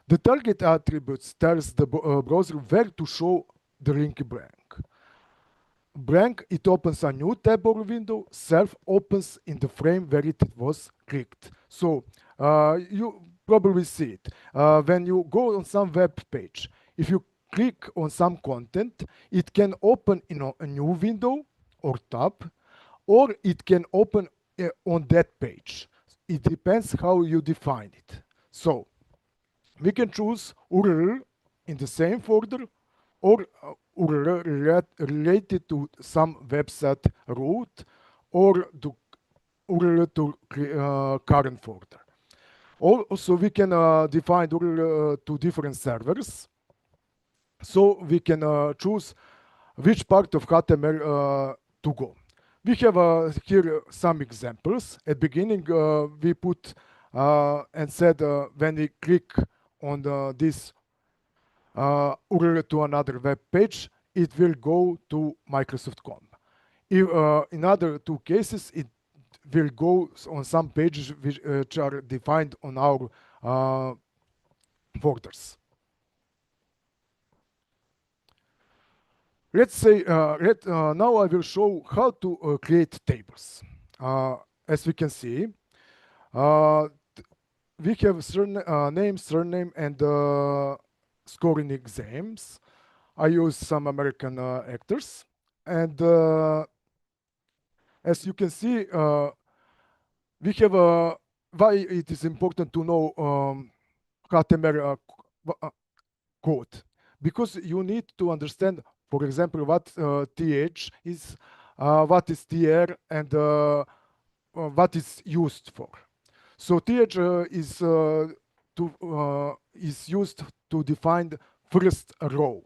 S2: The target attributes tells the browser where to show the link blank. Blank, it opens a new tab or window. Self opens in the frame where it was clicked. So you probably see it. When you go on some web page, if you click on some content, it can open in a new window or tab, or it can open on that page. It depends how you define it. So we can choose URL in the same folder or URL related to some website root or the URL to current folder. Also, we can define URL to different servers. So we can choose which part of HTML to go. We have here some examples. At beginning, we put and said when we click on this URL to another web page, it will go to Microsoft.com. In other two cases, it will go on some pages which are defined on our folders. Let's say, now I will show how to create tables. As we can see, we have name, surname, and scoring exams. I use some American actors. And as you can see, we have why it is important to know HTML code. Because you need to understand, for example, what th is, what is tr, and what is used for. So th is used to define the first row,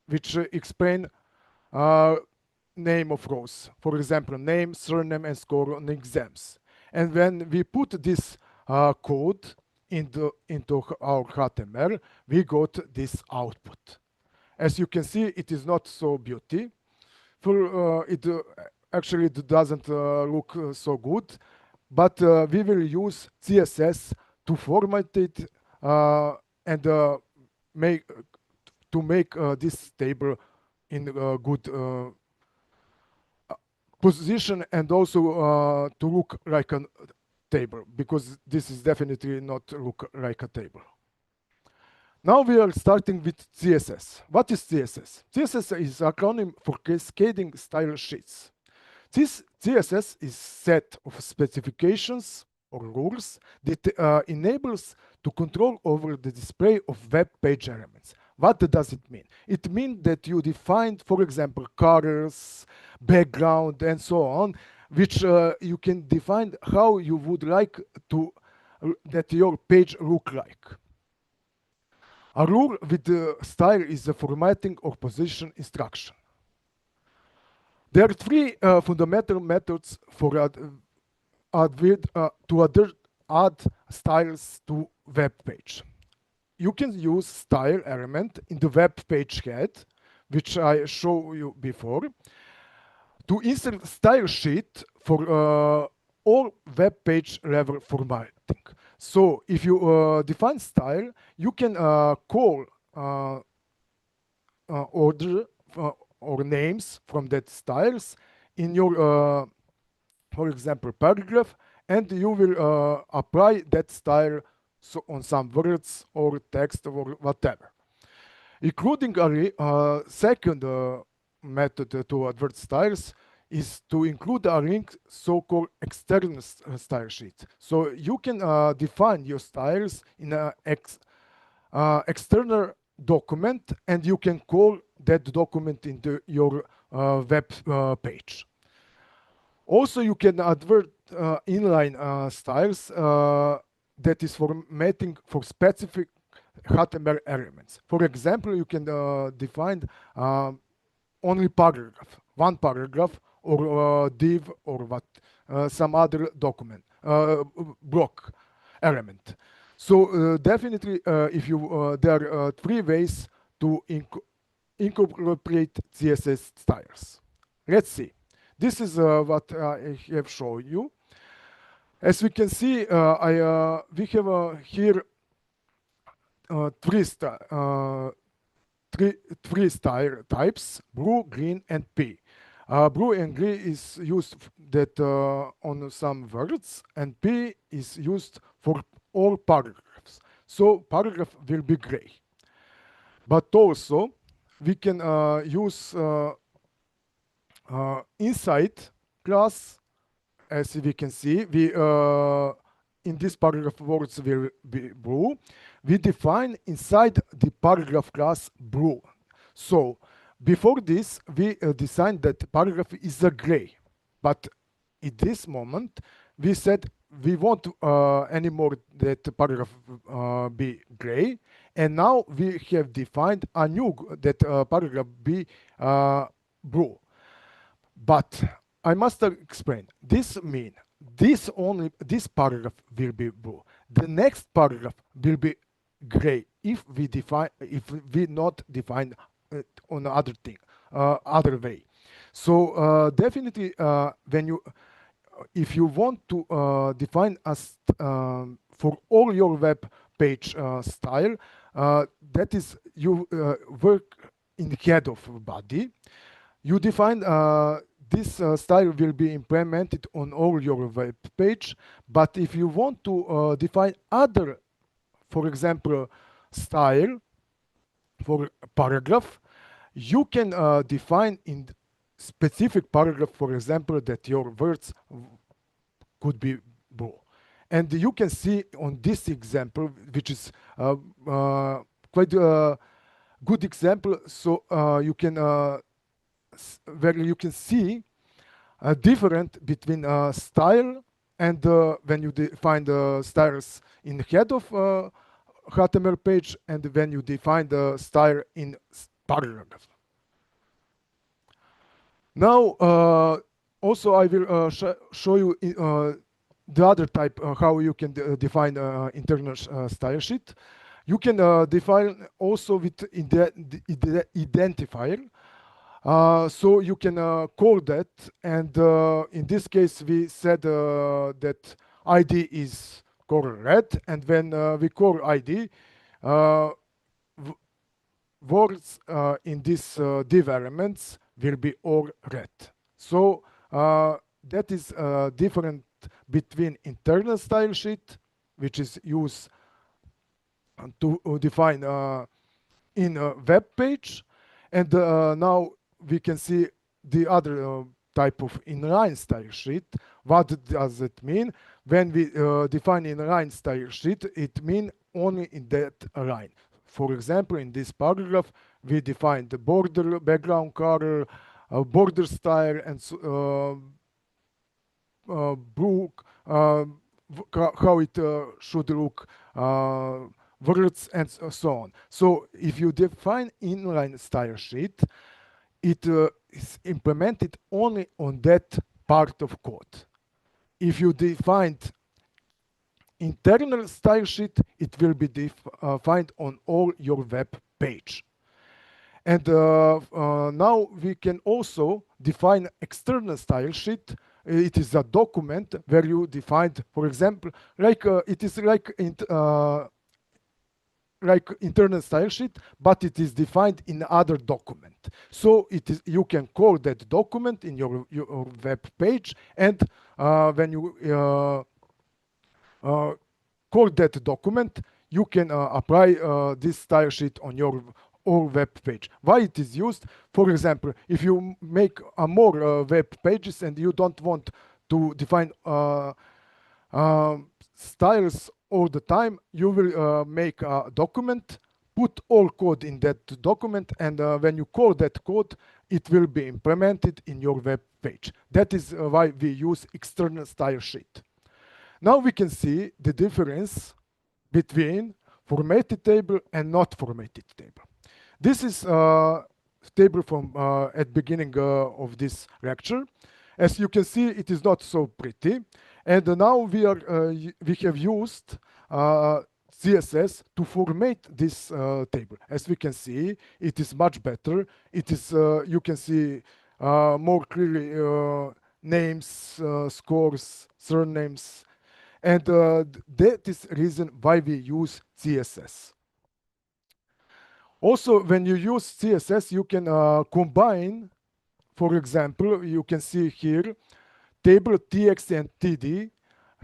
S2: which explain name of rows. For example, name, surname, and score on exams. And when we put this code into our HTML, we got this output. As you can see, it is not so beautiful. Actually, it doesn't look so good, but we will use CSS to format it and make this table in a good position, and also to look like a table, because this is definitely not look like a table. Now we are starting with CSS. What is CSS? CSS is acronym for Cascading Style Sheets. This CSS is set of specifications or rules that enables to control over the display of web page elements. What does it mean? It means that you define, for example, colors, background, and so on, which you can define how you would like to that your page look like. A rule with the style is the formatting or position instruction. There are three fundamental methods for add styles to web page. You can use style element in the web page head, which I showed you before, to insert style sheet for all web page level formatting. So if you define style, you can call order or names from that styles in your, for example, paragraph, and you will apply that style on some words or text or whatever. Including a second method to advert styles is to include a link, so-called external style sheet. So you can define your styles in an external document, and you can call that document into your web page. Also, you can advert inline styles that is formatting for specific HTML elements. For example, you can define only paragraph, one paragraph, or div, or some other document, block element. So definitely, if you there are three ways to incorporate CSS styles. Let's see. This is what I have shown you. As we can see, we have here three style types: blue, green, and P. Blue and green is used that on some words, and P is used for all paragraphs. So paragraph will be gray. But also we can use inside class. As we can see, we in this paragraph words will be blue. We define inside the paragraph class blue. So before this, we designed that paragraph is a gray, but at this moment we said we want anymore that paragraph be gray, and now we have defined a new that paragraph be blue. But I must explain. This means this paragraph will be blue. The next paragraph will be gray if we not define on other thing, other way. So definitely, if you want to define as for all your web page style, that is you work in the head of body. You define this style will be implemented on all your web page, but if you want to define other, for example, style for paragraph, you can define in specific paragraph, for example, that your words could be blue. And you can see on this example, which is quite a good example, so you can where you can see a difference between style and when you define the styles in the head of HTML page and when you define the style in paragraph. Now, also I will show you the other type, how you can define internal style sheet. You can define also with identifier. So you can call that, and in this case we said that ID is color red, and when we call ID, words in these div elements will be all red. So that is different between internal style sheet, which is used to define in a web page, and now we can see the other type of inline style sheet. What does it mean? When we define inline style sheet, it means only in that line. For example, in this paragraph, we defined the border, background color, border style, and book, how it should look, words, and so on. So if you define inline style sheet, it is implemented only on that part of code. If you defined internal style sheet, it will be defined on all your web page. And now we can also define external style sheet. It is a document where you defined, for example, like it is like internal style sheet, but it is defined in other document. So it is, you can call that document in your web page, and when you call that document, you can apply this style sheet on your whole web page. Why it is used? For example, if you make more web pages and you don't want to define styles all the time, you will make a document, put all code in that document, and when you call that code, it will be implemented in your web page. That is why we use external style sheet. Now we can see the difference between formatted table and not formatted table. This is a table from at beginning of this lecture. As you can see, it is not so pretty. And now we have used CSS to format this table. As we can see, it is much better. It is, you can see more clearly names, scores, surnames, and that is the reason why we use CSS. Also, when you use CSS, you can combine, for example, you can see here, table txt and td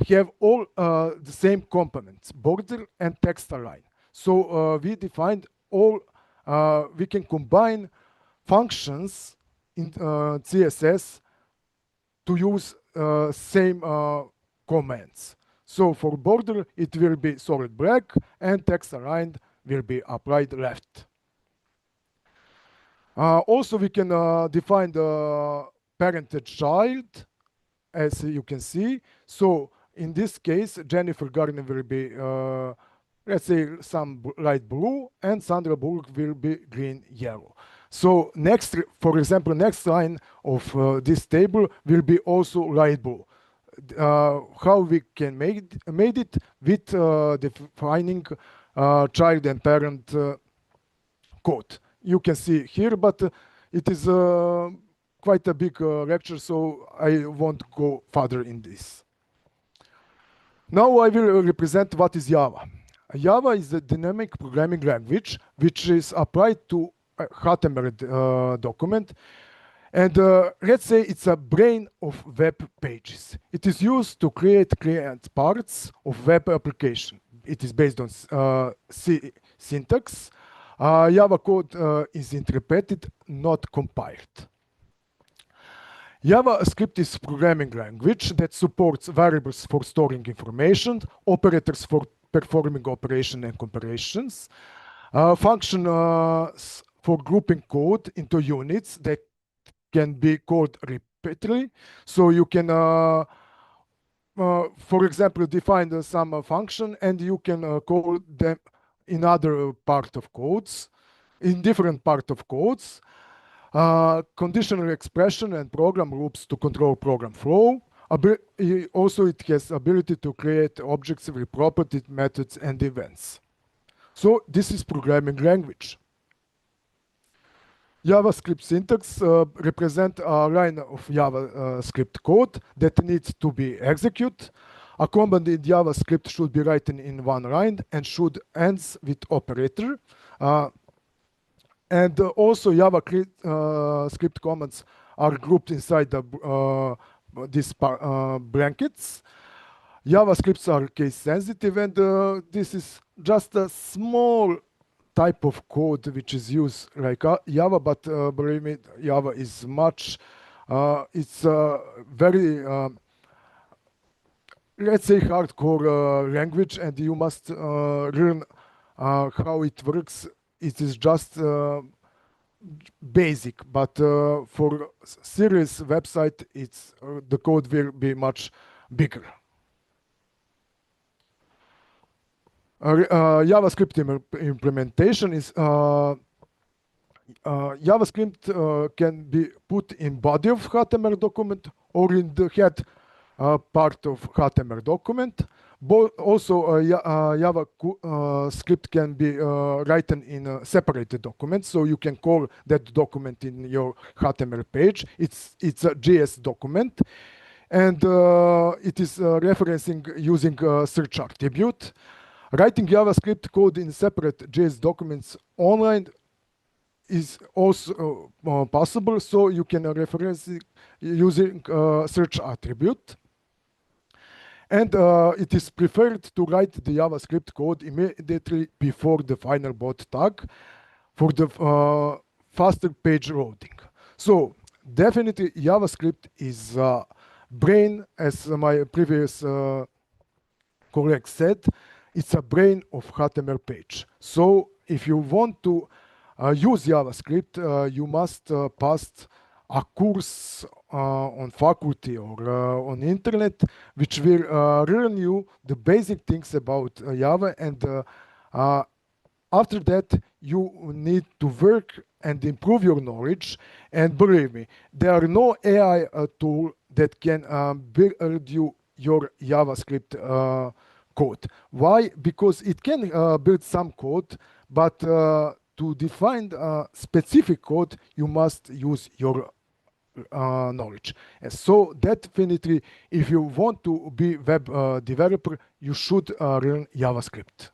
S2: have all the same components, border and text align. So we defined all, we can combine functions in CSS to use same commands. So for border, it will be solid black, and text aligned will be applied left. Also, we can define the parent and child, as you can see. So in this case, Jennifer Garner will be, let's say, some light blue, and Sandra Bullock will be green, yellow. So next, for example, next line of this table will be also light blue. How we can make it with defining child and parent code. You can see here, but it is quite a big lecture, so I won't go further in this. Now I will represent what is Java. Java is a dynamic programming language which is applied to a HTML document. And let's say it's a brain of web pages. It is used to create client parts of web application. It is based on syntax. Java code is interpreted, not compiled. JavaScript is a programming language that supports variables for storing information, operators for performing operation and comparisons, functions for grouping code into units that can be called repeatedly. So you can, for example, define some function, and you can call them in other part of codes, in different part of codes. Conditional expression and program loops to control program flow, Also, it has ability to create objects with properties, methods, and events. So this is programming language. JavaScript syntax represent a line of JavaScript code that needs to be executed. A command in JavaScript should be written in one line and should ends with operator. And also JavaScript commands are grouped inside these blankets. JavaScripts are case sensitive, and this is just a small type of code which is used like Java, but believe me, Java is much, it's very, let's say, hardcore language, and you must learn how it works. It is just basic, but for serious website, it's the code will be much bigger. JavaScript implementation is JavaScript can be put in body of HTML document or in the head part of HTML document. Also, JavaScript can be written in a separated document, so you can call that document in your HTML page. It's a JS document, and it is referencing using search attribute. Writing JavaScript code in separate JS documents online is also possible, so you can reference it using search attribute. And it is preferred to write the JavaScript code immediately before the final bot tag for the faster page loading. So definitely JavaScript is brain, as my previous colleague said. It's a brain of HTML page. So if you want to use JavaScript, you must pass a course on faculty or on internet, which will learn you the basic things about Java. And after that, you need to work and improve your knowledge. And believe me, there are no AI tool that can build you your JavaScript code. Why? Because it can build some code, but to define specific code, you must use your knowledge. And so definitely, if you want to be web developer, you should learn JavaScript.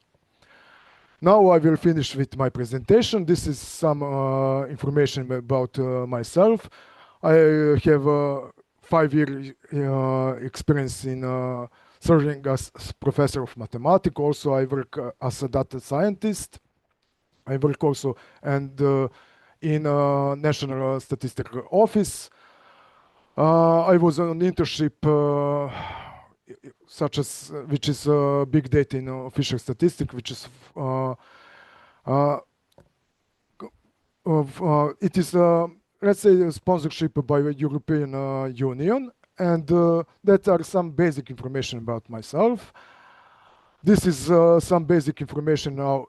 S2: Now I will finish with my presentation. This is some information about myself. I have 5-year experience in serving as professor of mathematics. Also, I work as a data scientist. I work also and in National Statistical Office. I was on internship, such as which is big data in official statistics, which is it is let's say a sponsorship by the European Union. And that are some basic information about myself. This is some basic information now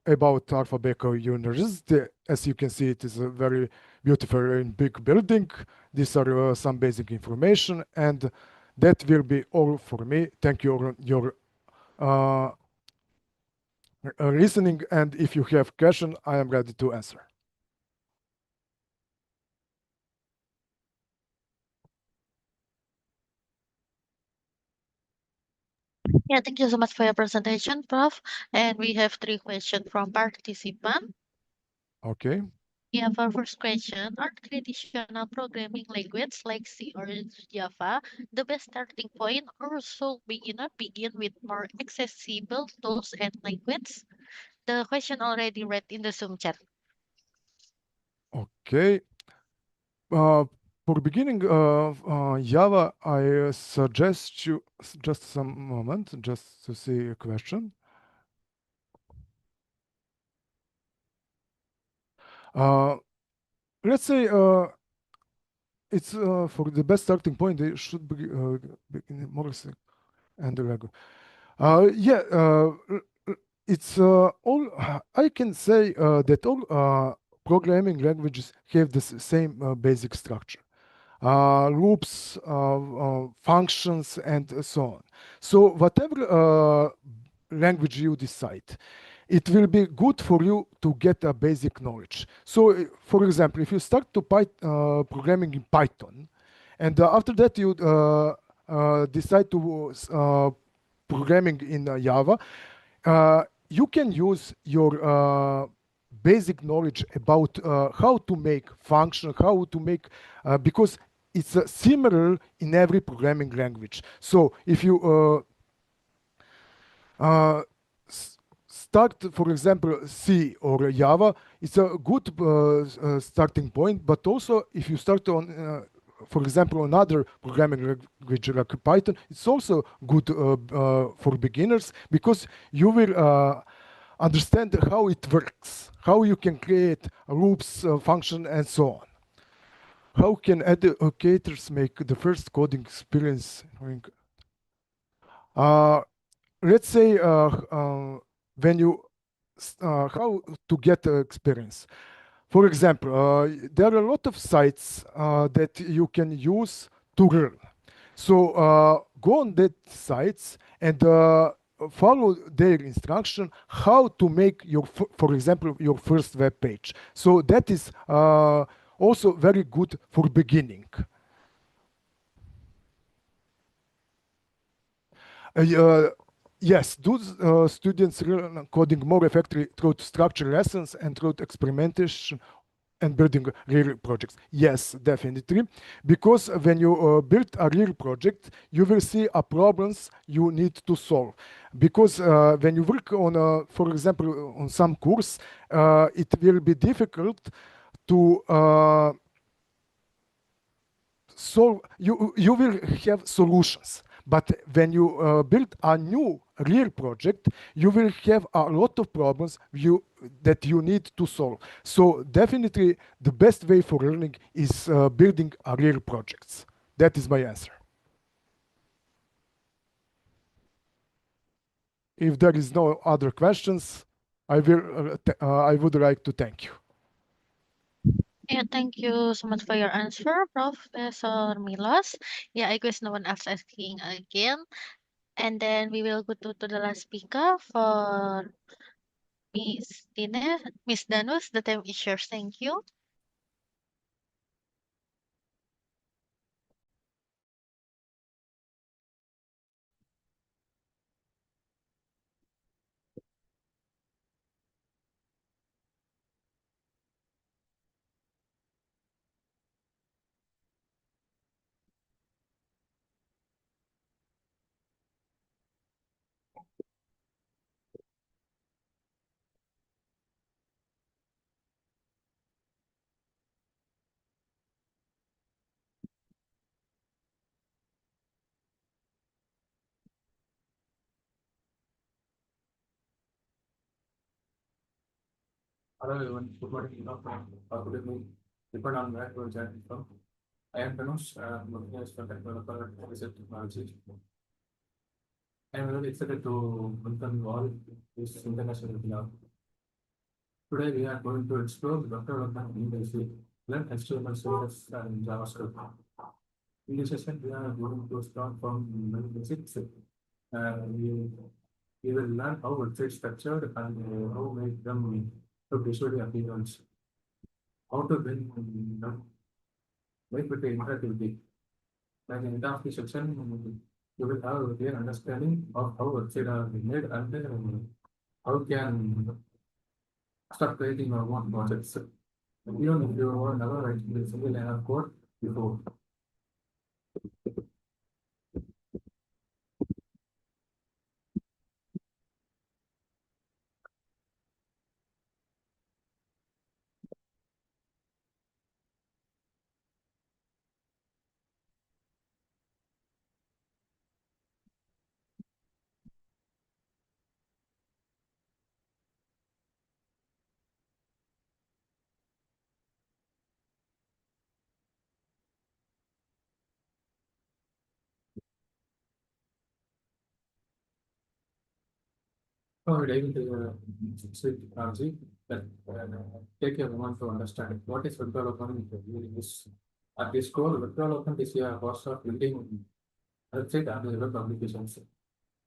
S2: about Alfa University. As you can see, it is a very beautiful and big building. These are some basic information, and that will be all for me. Thank you for your listening, and if you have questions, I am ready to answer.
S1: Yeah, thank you so much for your presentation, Prof. And we have 3 questions from participants.
S2: Okay.
S1: We have our first question. Are traditional programming languages like C or Java the best starting point, or should beginner begin with more accessible tools and languages? The question already read in the Zoom chat.
S2: Okay. For beginning Java, I suggest you just some moment, just to see a question. Let's say it's for the best starting point, they should be more and the language. It's all. I can say that all programming languages have the same basic structure. loops, functions, and so on. So whatever language you decide, it will be good for you to get a basic knowledge. So, for example, if you start to programming in Python, and after that you decide to programming in Java, you can use your basic knowledge about how to make function, how to make, because it's similar in every programming language. So if you start, for example, C or Java, it's a good starting point, but also if you start on for example, another programming language like Python, it's also good for beginners because you will understand how it works, how you can create loops, function, and so on. How can educators make the first coding experience? Let's say when you how to get experience. For example, there are a lot of sites that you can use to learn. So go on that sites and follow their instruction how to make your, for example, your first web page. So that is also very good for beginning. Yes, do students learn coding more effectively through structured lessons and through experimentation and building real projects? Yes, definitely. Because when you build a real project, you will see problems you need to solve. Because when you work on, for example, on some course, it will be difficult to solve. You will have solutions. But when you build a new real project, you will have a lot of problems that you need to solve. So definitely the best way for learning is building a real projects. That is my answer. If there is no other questions, I would like to thank you.
S1: Yeah, thank you so much for your answer, Professor Miloš. Yeah, I guess no one else asking again. And then we will go to the last speaker for Miss Dhanush. The time is yours. Thank you.
S4: Hello everyone, good morning. Good evening. Depend on where to join from. I am Dhanush, working as a developer at Hebesec Technology. I am really excited to welcome you all this international webinar. Today we are going to explore the development in basic, learn HTML, CSS, and JavaScript. In this session, we are going to start from very basics. We will learn how websites structured and how make them look visually appealing. How to bring make with the interactivity. By the end of the section, you will have a clear understanding of how websites are made and how can start creating your own projects. Even if you are never writing a single line of code before. Now we dive into the suite technology that take a moment to understand what is web development really is At this core, web development is a process of building website and web applications.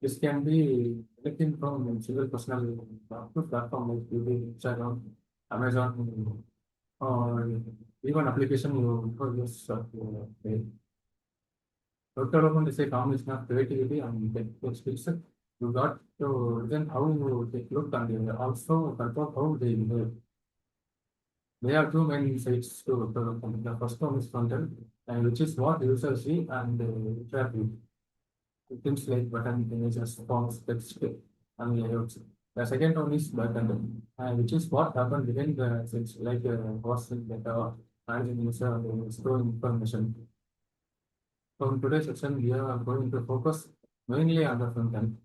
S4: This can be anything from single personal to platform like Google, Instagram, Amazon, or even application you use. Web development is a combination of creativity and technical skills. You got to then how you take look and also control how they behave. There are two main sides to web development. The first one is front end, which is what users see and interact with. Things like button images, forms, text, and layouts. The second one is backend, which is what happens behind the scenes, like processing data, managing user, and storing information. So in today's section, we are going to focus mainly on the front end.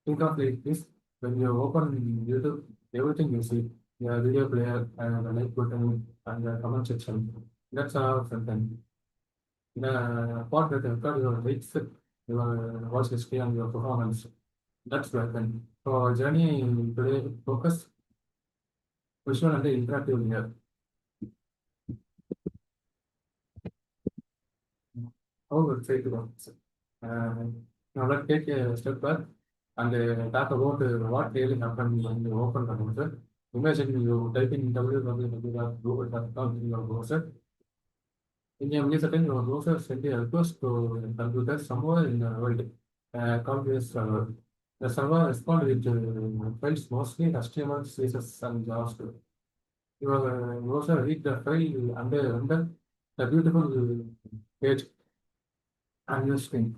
S4: Think of like this: when you open YouTube, everything you see, the video player and the like button and the comment section. That's our front end. The part that record your hits, your voice history, and your performance. That's backend. So our journey today focus visual and interactive here. How website works. Now let's take a step back and talk about what really happened when you open the browser. Imagine you type in www.google.com in your browser. In a millisecond, your browser sends a request to a computer somewhere in the world called this server. The server responds with files mostly HTML, CSS, and JavaScript. Your browser reads the file under the beautiful page on your screen.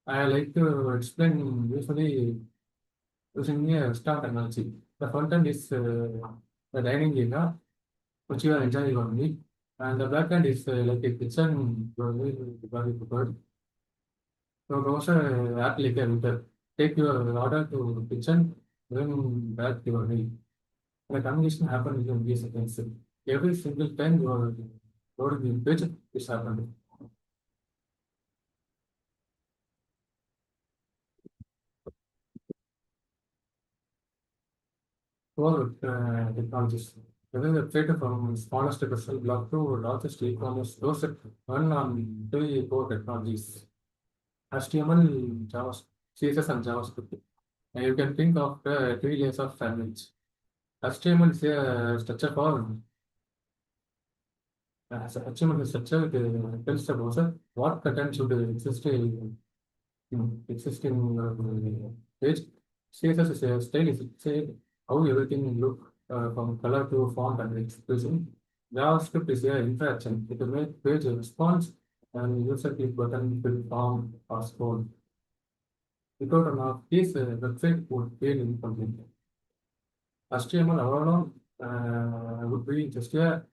S4: I like to explain usually using a restaurant analogy. The front end is the dining area, which you are enjoying your meal, and the back end is like a kitchen your meal is very prepared. So browser act like a router. Take your order to kitchen, bring back your meal. The communication happens in these seconds. Every single time you are loading the page, it's happening. For technologies. Whether the trade from smallest personal block to largest e-commerce, those that run on three core technologies: HTML, JavaScript, CSS, and JavaScript. And you can think of three layers of families. HTML is a structure for HTML is structure tells the browser what content should exist in page. CSS is a style, is say how everything look from color to font and expression. JavaScript is a interaction. It will make page a response and user click button, fill form or scroll. Without an of these, website would fail incomplete. HTML alone would be just a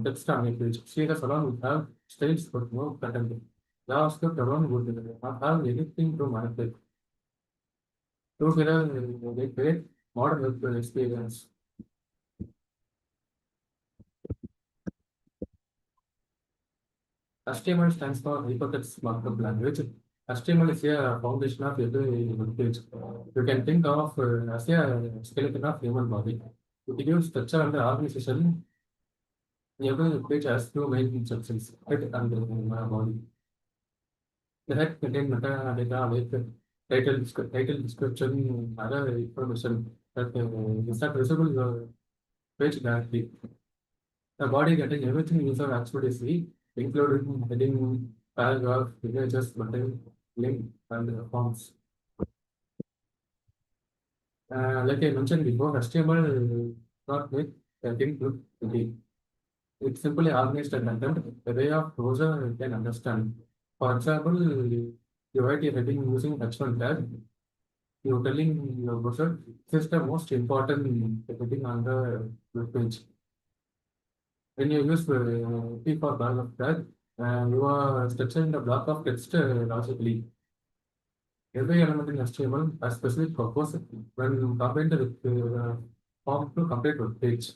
S4: text on a page. CSS alone would have styles but no content. JavaScript alone would not have anything to manipulate. Together, they create modern web experience. HTML stands for Hypertext Markup Language. HTML is a foundation of every web page. You can think of as a skeleton of human body. It gives structure and organization. Every page has two main sections: head and body. The head contains metadata like title, description, other information that is not visible in the page directly. The body contains everything user actually see, including heading, paragraph, images, button, link, and forms. Like I mentioned before, HTML not make a thing look pretty. It's simply organized and content the way of browser can understand. For example, you write a heading using H1 tag. You're telling your browser this is the most important heading on the web page. When you use P for paragraph tag, you are structuring the block of text logically. Every element in HTML has specific purpose when combined with form to complete web page.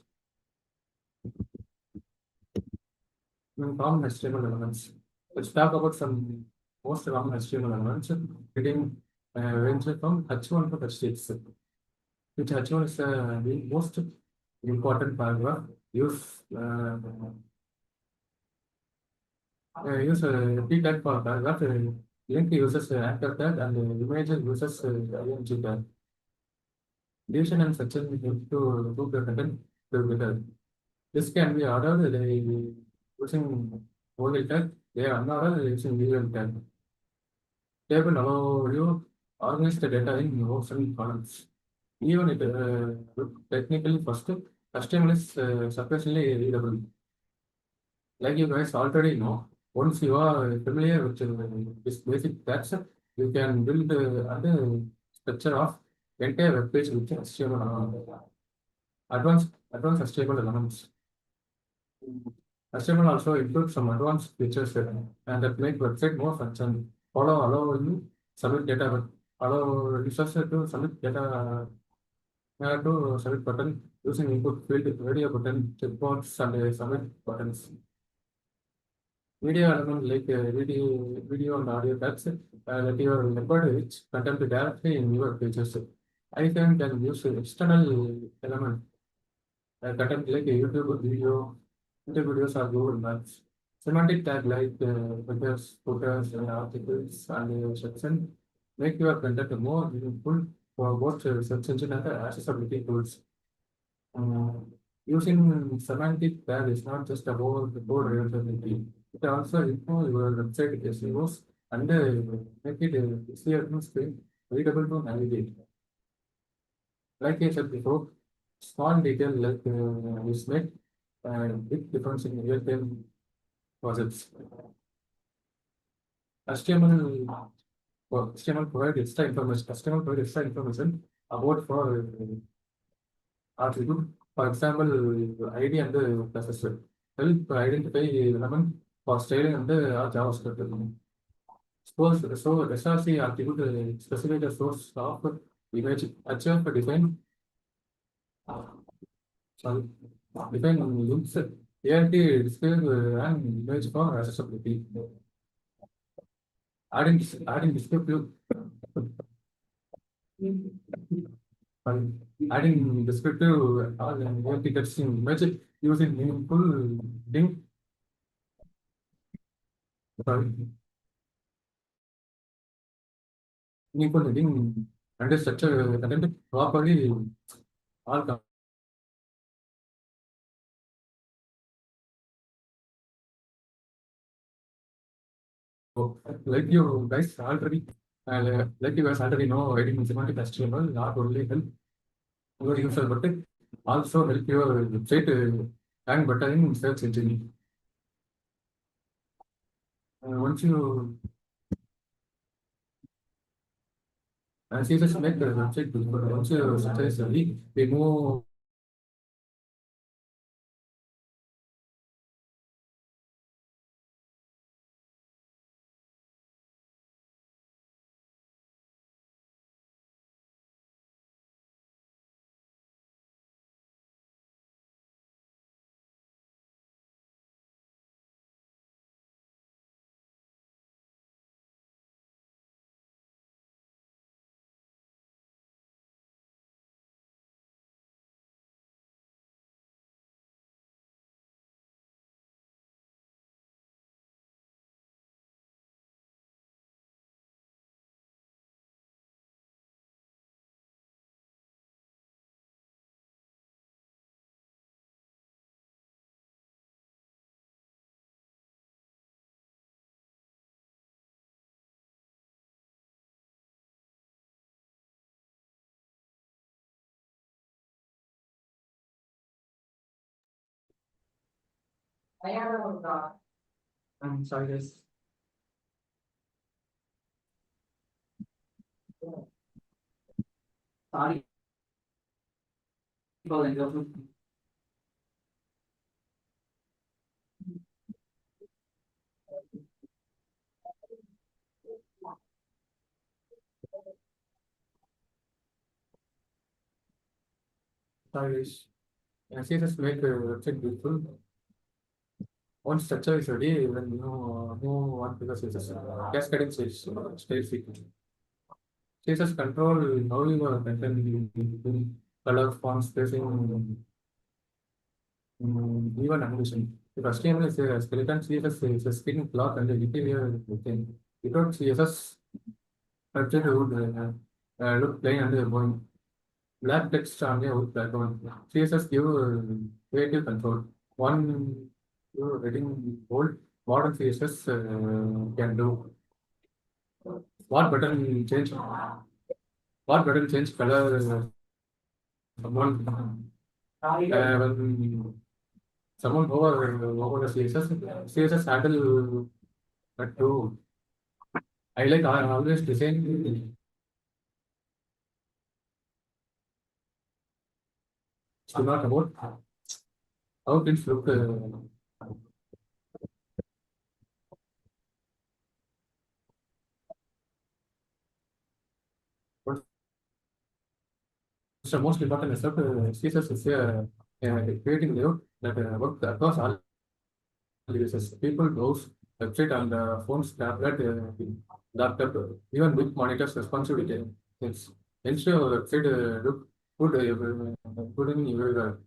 S4: Common HTML elements. Let's talk about some most common HTML elements. Getting range from H1 to H6. Which H1 is the most important paragraph. Use use a P tag for that. Link uses anchor tag and image uses img tag. Division and section help to group the content together. This can be ordered using OL tag. They are unordered using visual tag. Table allow you organize the data in rows and columns. Even it technically first, HTML is surprisingly readable. Like you guys already know, once you are familiar with this basic tags, you can build other structure of entire web page with HTML advanced HTML elements. HTML also includes some advanced features that make website more functional. Allow you submit data, allow users to submit data to submit button using input field, radio button, checkbox, and submit buttons. Media element like video and audio tags that you are embedded content directly in your pages. iPhone can use external element content like YouTube videos or Google Maps. Semantic tag like headers, footers, articles, and section make your content more meaningful for both search engine and accessibility tools. Using semantic tag is not just about the code readability. It also improves your website SEOs and make it easier to screen, readable to navigate. Like I said before, small detail like is make big difference in real-time projects. HTML HTML provides extra information. HTML provides extra information about for attribute. For example, ID and the classes help identify element for styling and JavaScript. Suppose so SRC attribute specify the source of image HF define sorry define links ART display an image for accessibility. Adding descriptive adding descriptive ART text in image using meaningful link. Sorry. Meaningful heading and structure content properly all like you guys already know, writing semantic HTML not only help your user but also help your website rank better in search engine. Once you CSS make the website good, but once you successfully remove I'm sorry guys. Sorry. Sorry guys. CSS make a website beautiful. Once structure is ready, then you know move on to the CSS cascading state sequence. CSS control how your content color, font, spacing, even animation. If HTML is a skeleton, CSS is a skin cloth and a interior thing. Without CSS, website would look plain and boring. Black text on a wood background. CSS give creative control. One reading bold modern CSS can do. What button change? What button change color? Someone when someone over the CSS handle that too. I always design to not about how things look. What's the most important aspect? CSS is creating layout that works across all devices. People browse website on the phones, tablet, laptop, even big monitors responsibility. It's ensure website look good, good in your.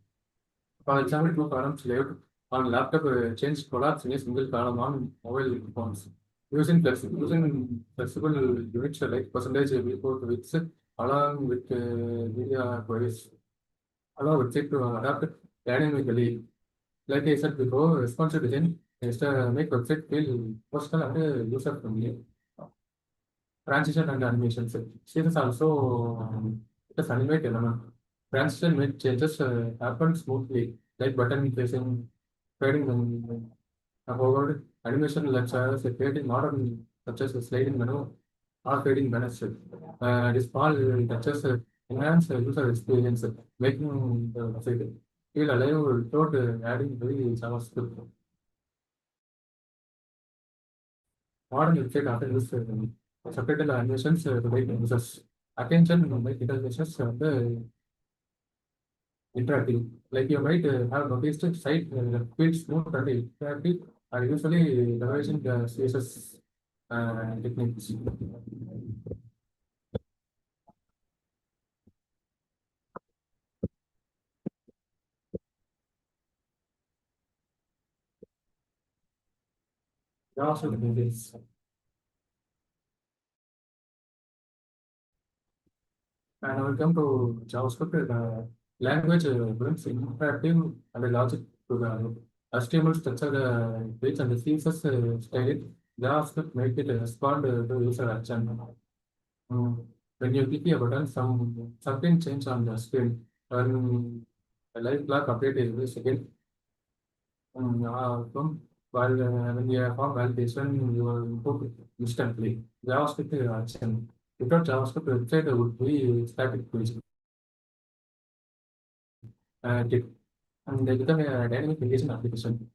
S4: For example, two columns layout on laptop change collapse in a single column on mobile phones. Using flexible units like percentage report widths along with media queries allow website to adapt dynamically. Like I said before, responsive design is to make website feel personal and user friendly. Transition and animations. CSS also it is animate element. Transition make changes happen smoothly, like button facing, fading when forward, animation lectures, creating modern such as a sliding menu or fading banners. This small touches enhance user experience, making the website feel alive without adding very JavaScript. Modern website often use subtitle animations to guide users' attention, like animations and interactive. Like you might have noticed, site that feels smooth and interactive are usually leveraging the CSS techniques. Also, techniques. And when we come to JavaScript, the language brings interactive and a logic to the HTML structure page and the CSS style. JavaScript make it respond to user action. When you click a button, something change on the screen. When a live clock update is every second. While when you have form validation, you will input instantly. JavaScript action. Without JavaScript, website would be static page. And they become a dynamic engagement application.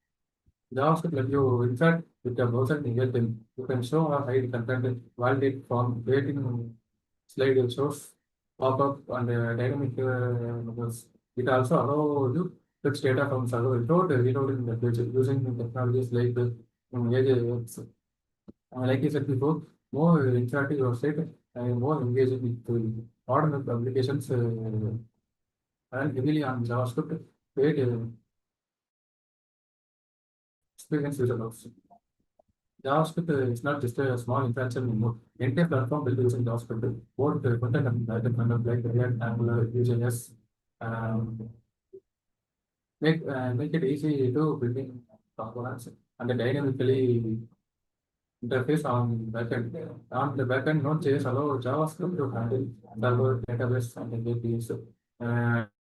S4: JavaScript let you interact with the browser in real time. You can show or hide content, validate form, creating slide shows, pop-up, and dynamic numbers. It also allows you to fetch data from server without reloading the page using technologies like AJX. Like I said before, more interactive website and more engaging with modern applications and heavily on JavaScript, create experience user logs. JavaScript is not just a small interaction anymore. Entire platform built using JavaScript, both content and backend content like React, Angular, Vue.js, um, make it easy to building components and dynamically interface on backend. On the backend, Node.js allow JavaScript to handle server, database, and APIs.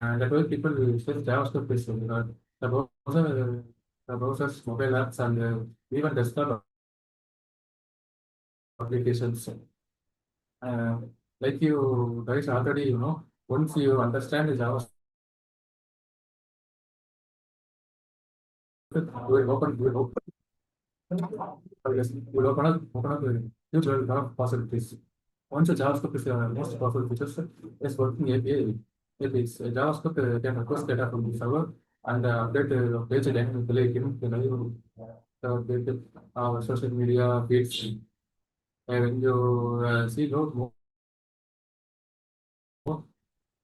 S4: And that way people say JavaScript is the browser, the browsers, mobile apps, and even desktop applications. Uh, like you guys already, once you understand the JavaScript, you will open, yes, you will open up a huge world of possibilities. Once the JavaScript is the most powerful features, is working API. APIs. JavaScript can request data from the server and update page dynamically, giving the live update our social media feeds. When you see load more,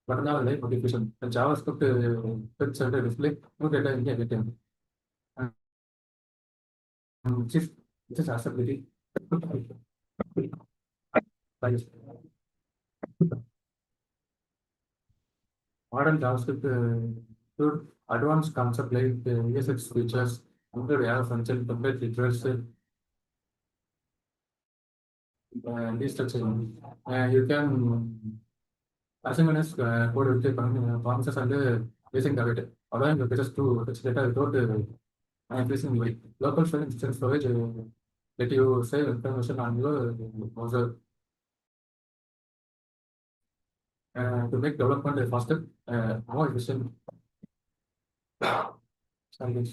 S4: but now live notification, the JavaScript fits the display new data in the time. which is accessibility. Modern JavaScript include advanced concepts like ESX features, include function, template features, these structures. You can asynchronous code with promises and using the data, allowing the pages to fetch data without increasing weight. Local file instance storage let you save information on your browser to make development faster, more efficient. Sorry.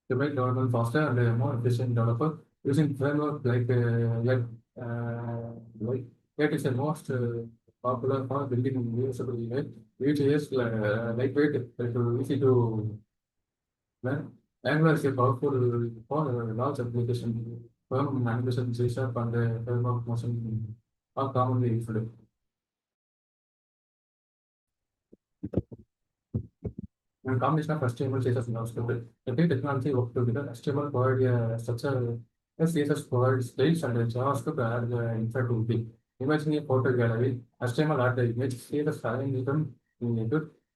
S4: To make development faster and more efficient developer using framework like like Yet is the most popular for building reusable image, which is lightweight, easy to learn. Angular is a powerful for large application. Firm animation, C# and framework motion are commonly used. And combination of HTML, CSS, and JavaScript. The two technology work together. HTML provide a structure, CSS provides styles, and JavaScript add the interactivity. Imagine a photo gallery. HTML add the image, CSS adding them in it.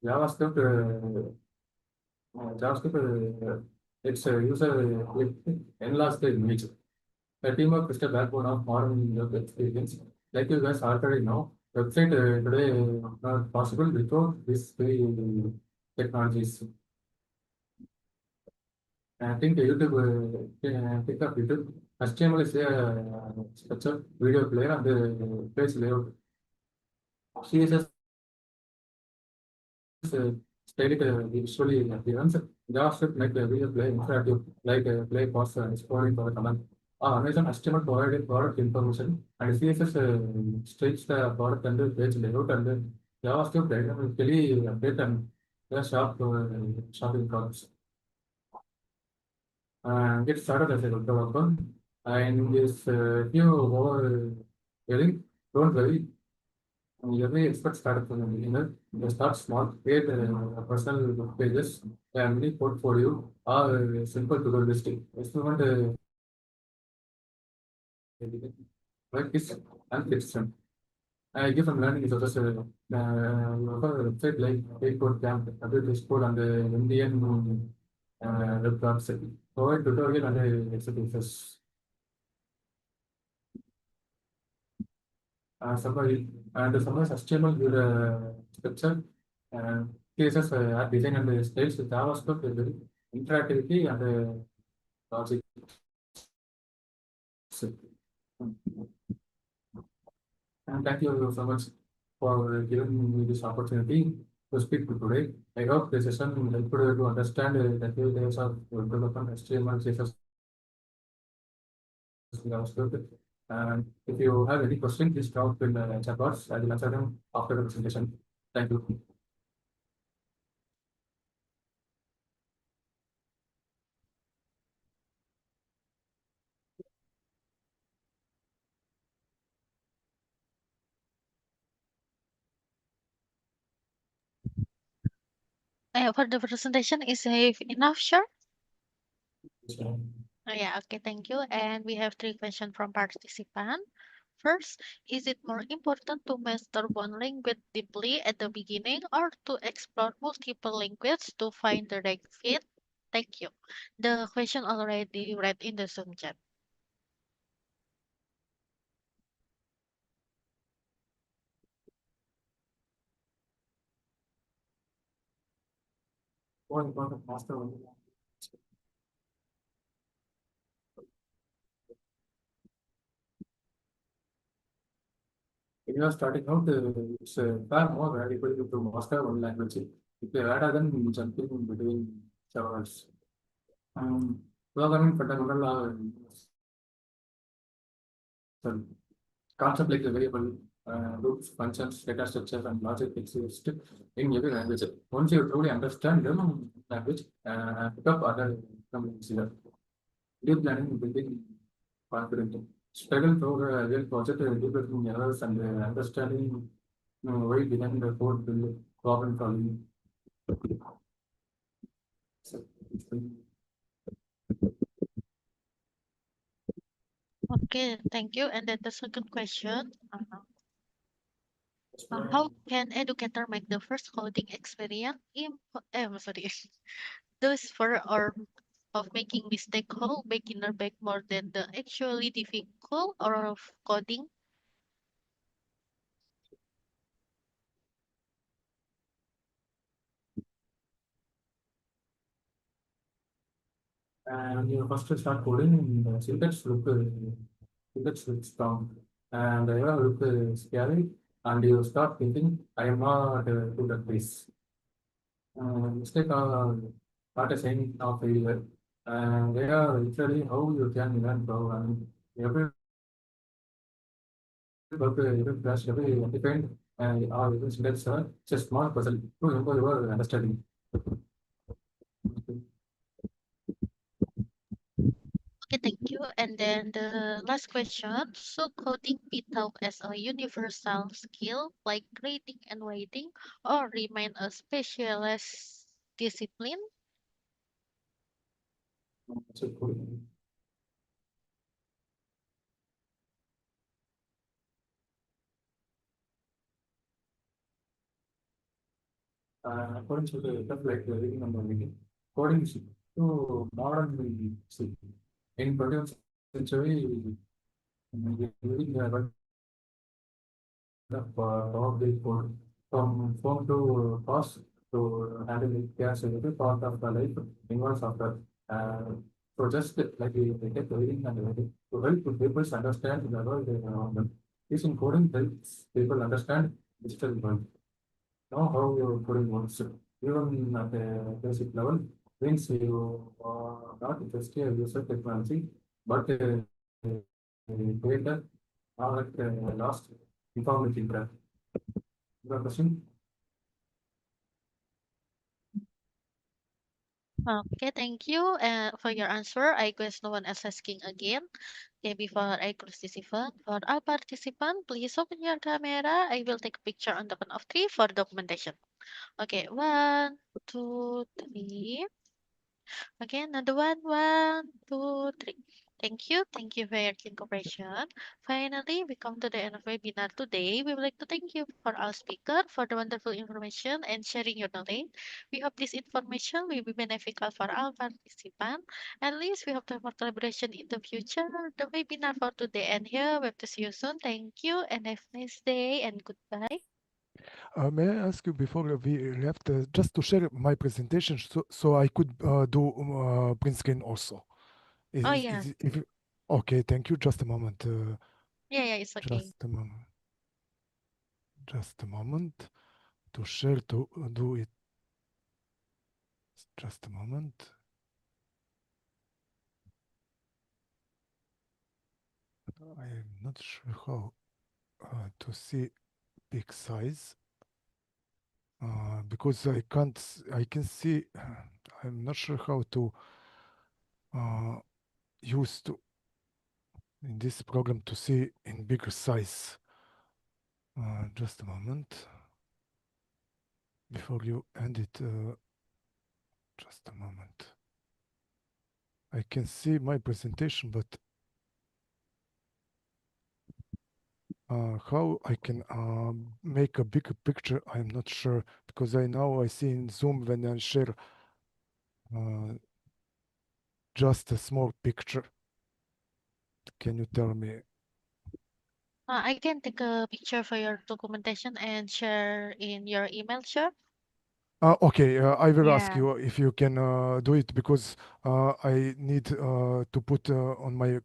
S4: JavaScript, it's a user enlarge the image. The teamwork is the backbone of modern web experience. Like you guys already know, website today not possible without these three technologies. I think YouTube, pick up YouTube. HTML is a structure, video player, and the page layout. CSS static visually appearance. JavaScript make the video play interactive, like play, pause, and scrolling for the command. Amazon HTML provided product information, and CSS states the product and the page layout, and then JavaScript dynamically update and the shopping carts. Get started as a developer. And this few over don't worry. Every expert started from a beginner. They start small, create personal pages, and mini portfolio are simple to do listing. Experiment practice and fiction. I give some learning is also website like Code Camp, Other School, and the Indian web website. Provide tutorial and exercises. Summary and the summary HTML with a structure cases design and styles with JavaScript with interactivity and logic. And thank you so much for giving me this opportunity to speak today. I hope the session will help you to understand the ways of development HTML, CSS, JavaScript. And if you have any questions, please drop in the chat box. I will answer them after the presentation. Thank you.
S1: For the presentation, is it enough, sure?
S4: So,
S1: Yeah, okay, thank you. And we have 3 questions from participant. First, is it more important to master one language deeply at the beginning or to explore multiple languages to find the right fit? Thank you. The question already read in the Zoom chat.
S4: more important master. If you are starting out, it's far more valuable to master one language rather than jumping in between servers. Programming fundamental concept like the variable loops, functions, data structures, and logic exist in every language. Once you truly understand them, language, pick up other languages here. Deep learning, building confident. Struggle through a real project, developing errors and understanding Why didn't the code build problem solving?
S1: Okay, thank you. And then the second question, how can educator make the first coding experience sorry, those for or of making mistake hold beginner back more than the actually difficult or of coding?
S4: And you first start coding, syntax look strong, and look scary, and you start thinking, I am not good at this. Mistake are not a sign of failure, and they are literally how you can learn programming. Every bug, every flash, every undefined, or even syntax are just small puzzle to improve your understanding.
S1: Okay, thank you. And then the last question, so coding be taught as a universal skill like reading and writing or remain a specialist discipline?
S4: So coding. According to the stuff like reading and writing, coding is to modern see. In 20th century, reading probably code from phone to cost to handle it, gas, every part of the life involves software. Uh, so just like we take reading and writing to help people understand the world around them. This coding helps people understand digital world. Know how your coding works, even at a basic level, means you are not just a user technology, but a creator or like a lost informative graph. Your question?
S1: Okay, thank you for your answer. I guess no one else asking again. Okay, before I close this event, for all participants, please open your camera. I will take a picture on the count of three for documentation. Okay, 1, 2, 3. Okay, another one. 1, 2, 3. Thank you for your keen cooperation. Finally, we come to the end of webinar today. We would like to thank you for our speaker for the wonderful information and sharing your knowledge. We hope this information will be beneficial for all participants. At least we hope to have more collaboration in the future. The webinar for today and here. We hope to see you soon. Thank you and have a nice day and goodbye.
S2: May I ask you before we left, just to share my presentation so I could do print screen also.
S1: Oh yeah,
S2: Okay, thank you. Just a moment.
S1: yeah, it's okay.
S2: Just a moment. Just a moment to share to do it. Just a moment. I am not sure how to see big size because I can see. I'm not sure how to use to in this program to see in bigger size. Just a moment before you end it. Just a moment. I can see my presentation, but how I can make a bigger picture, I'm not sure, because I see in Zoom when I share just a small picture. Can you tell me?
S1: I can take a picture for your documentation and share in your email, sure?
S2: Okay, I will ask
S3: Yeah.
S2: you if you can do it because I need to put on my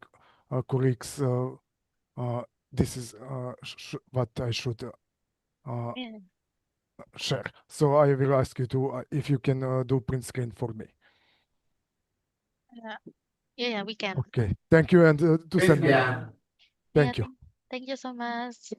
S2: colleagues. This is what I should
S1: Yeah,
S2: share. So I will ask you to if you can do print screen for me.
S1: yeah, we can.
S2: Okay, thank you, and to
S4: Thanks,
S2: send me.
S4: yeah.
S1: Yeah,
S2: Thank you.
S1: thank you so much.